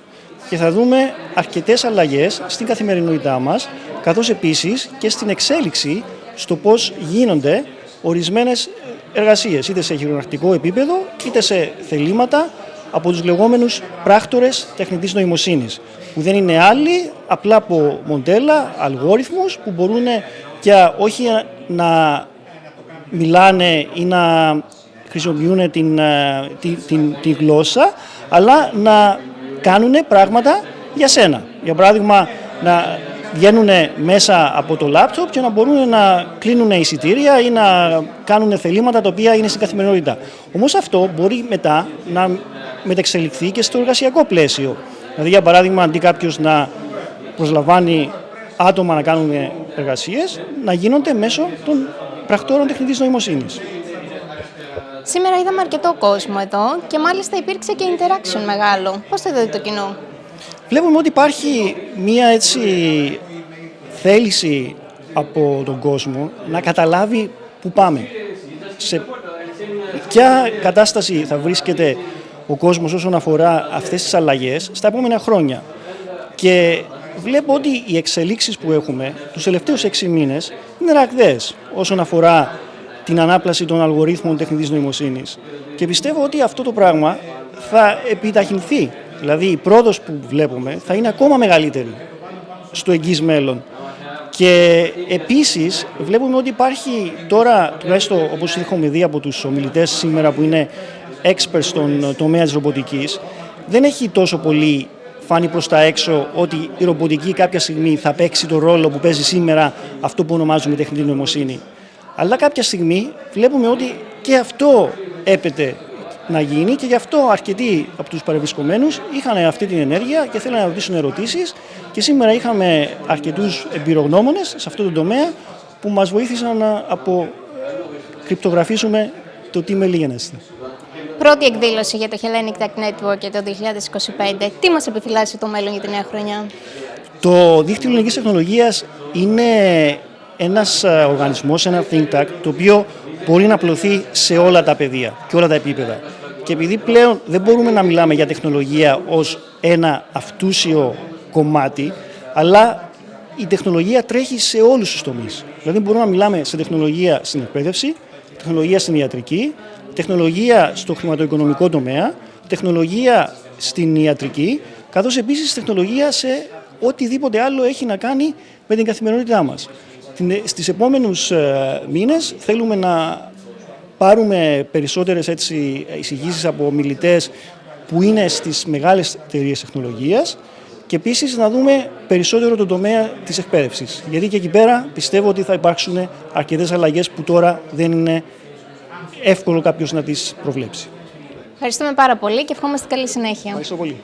και θα δούμε αρκετές αλλαγές στην καθημερινότητά μας, καθώς επίσης και στην εξέλιξη στο πώς γίνονται ορισμένες εργασίες, είτε σε χειρονακτικό επίπεδο, είτε σε θελήματα από τους λεγόμενους πράκτορες τεχνητής νοημοσύνης, που δεν είναι άλλοι απλά από μοντέλα, αλγόριθμους που μπορούν και όχι να μιλάνε ή να χρησιμοποιούν την γλώσσα, αλλά να κάνουν πράγματα για σένα. Για παράδειγμα, να βγαίνουν μέσα από το λάπτοπ και να μπορούν να κλείνουν εισιτήρια ή να κάνουν θελήματα τα οποία είναι στην καθημερινότητα. Όμως αυτό μπορεί μετά να μεταξελιχθεί και στο εργασιακό πλαίσιο. Δηλαδή, για παράδειγμα, αντί κάποιος να προσλαμβάνει άτομα να κάνουν εργασίες, να γίνονται μέσω των πρακτόρων τεχνητής νοημοσύνης. Σήμερα είδαμε αρκετό κόσμο εδώ και μάλιστα υπήρξε και interaction μεγάλο. Πώς το είδατε το κοινό? Βλέπουμε ότι υπάρχει μία θέληση από τον κόσμο να καταλάβει πού πάμε. Σε ποια κατάσταση θα βρίσκεται ο κόσμος όσον αφορά αυτές τις αλλαγές στα επόμενα χρόνια. Και βλέπω ότι οι εξελίξεις που έχουμε τους τελευταίους 6 μήνες είναι ραγδαίες όσον αφορά την ανάπλαση των αλγορίθμων τεχνητής νοημοσύνης. Και πιστεύω ότι αυτό το πράγμα θα επιταχυνθεί. Δηλαδή η πρόοδος που βλέπουμε θα είναι ακόμα μεγαλύτερη στο εγγύς μέλλον. Και επίσης βλέπουμε ότι υπάρχει τώρα, τουλάχιστον όπως έχουμε δει από τους ομιλητές σήμερα που είναι experts στον τομέα της ρομποτικής, δεν έχει τόσο πολύ φάνει προς τα έξω ότι η ρομποτική κάποια στιγμή θα παίξει το ρόλο που παίζει σήμερα αυτό που ονομάζουμε τεχνητή νοημοσύνη. Αλλά κάποια στιγμή βλέπουμε ότι και αυτό έπεται να γίνει και γι' αυτό αρκετοί από τους παρευρισκομένους είχαν αυτή την ενέργεια και θέλουν να ρωτήσουν ερωτήσεις και σήμερα είχαμε αρκετούς εμπειρογνώμονες σε αυτό το τομέα που μας βοήθησαν να κρυπτογραφήσουμε το τι μελίγενεστε. Πρώτη εκδήλωση για το Hellenic Tech Network για το 2025. Τι μας επιφυλάσσει το μέλλον για τη νέα χρονιά? Το Δίκτυο Ελληνικής Τεχνολογίας είναι ένας οργανισμός, ένα think tank, το οποίο μπορεί να απλωθεί σε όλα τα πεδία και όλα τα επίπεδα. Και επειδή πλέον δεν μπορούμε να μιλάμε για τεχνολογία ως ένα αυτούσιο κομμάτι, αλλά η τεχνολογία τρέχει σε όλους τους τομείς. Δηλαδή μπορούμε να μιλάμε σε τεχνολογία στην εκπαίδευση, τεχνολογία στην ιατρική, τεχνολογία στο χρηματοοικονομικό τομέα, τεχνολογία στην ιατρική, καθώς επίσης τεχνολογία σε οτιδήποτε άλλο έχει να κάνει με την καθημερινότητά μας. Στις επόμενους μήνες θέλουμε να πάρουμε περισσότερες εισηγήσεις από ομιλητές που είναι στις μεγάλες εταιρείες τεχνολογίας και επίσης να δούμε περισσότερο τον τομέα της εκπαίδευσης. Γιατί και εκεί πέρα πιστεύω ότι θα υπάρξουν αρκετές αλλαγές που τώρα δεν είναι εύκολο κάποιος να τις προβλέψει. Ευχαριστούμε πάρα πολύ και ευχόμαστε καλή συνέχεια. Ευχαριστώ πολύ.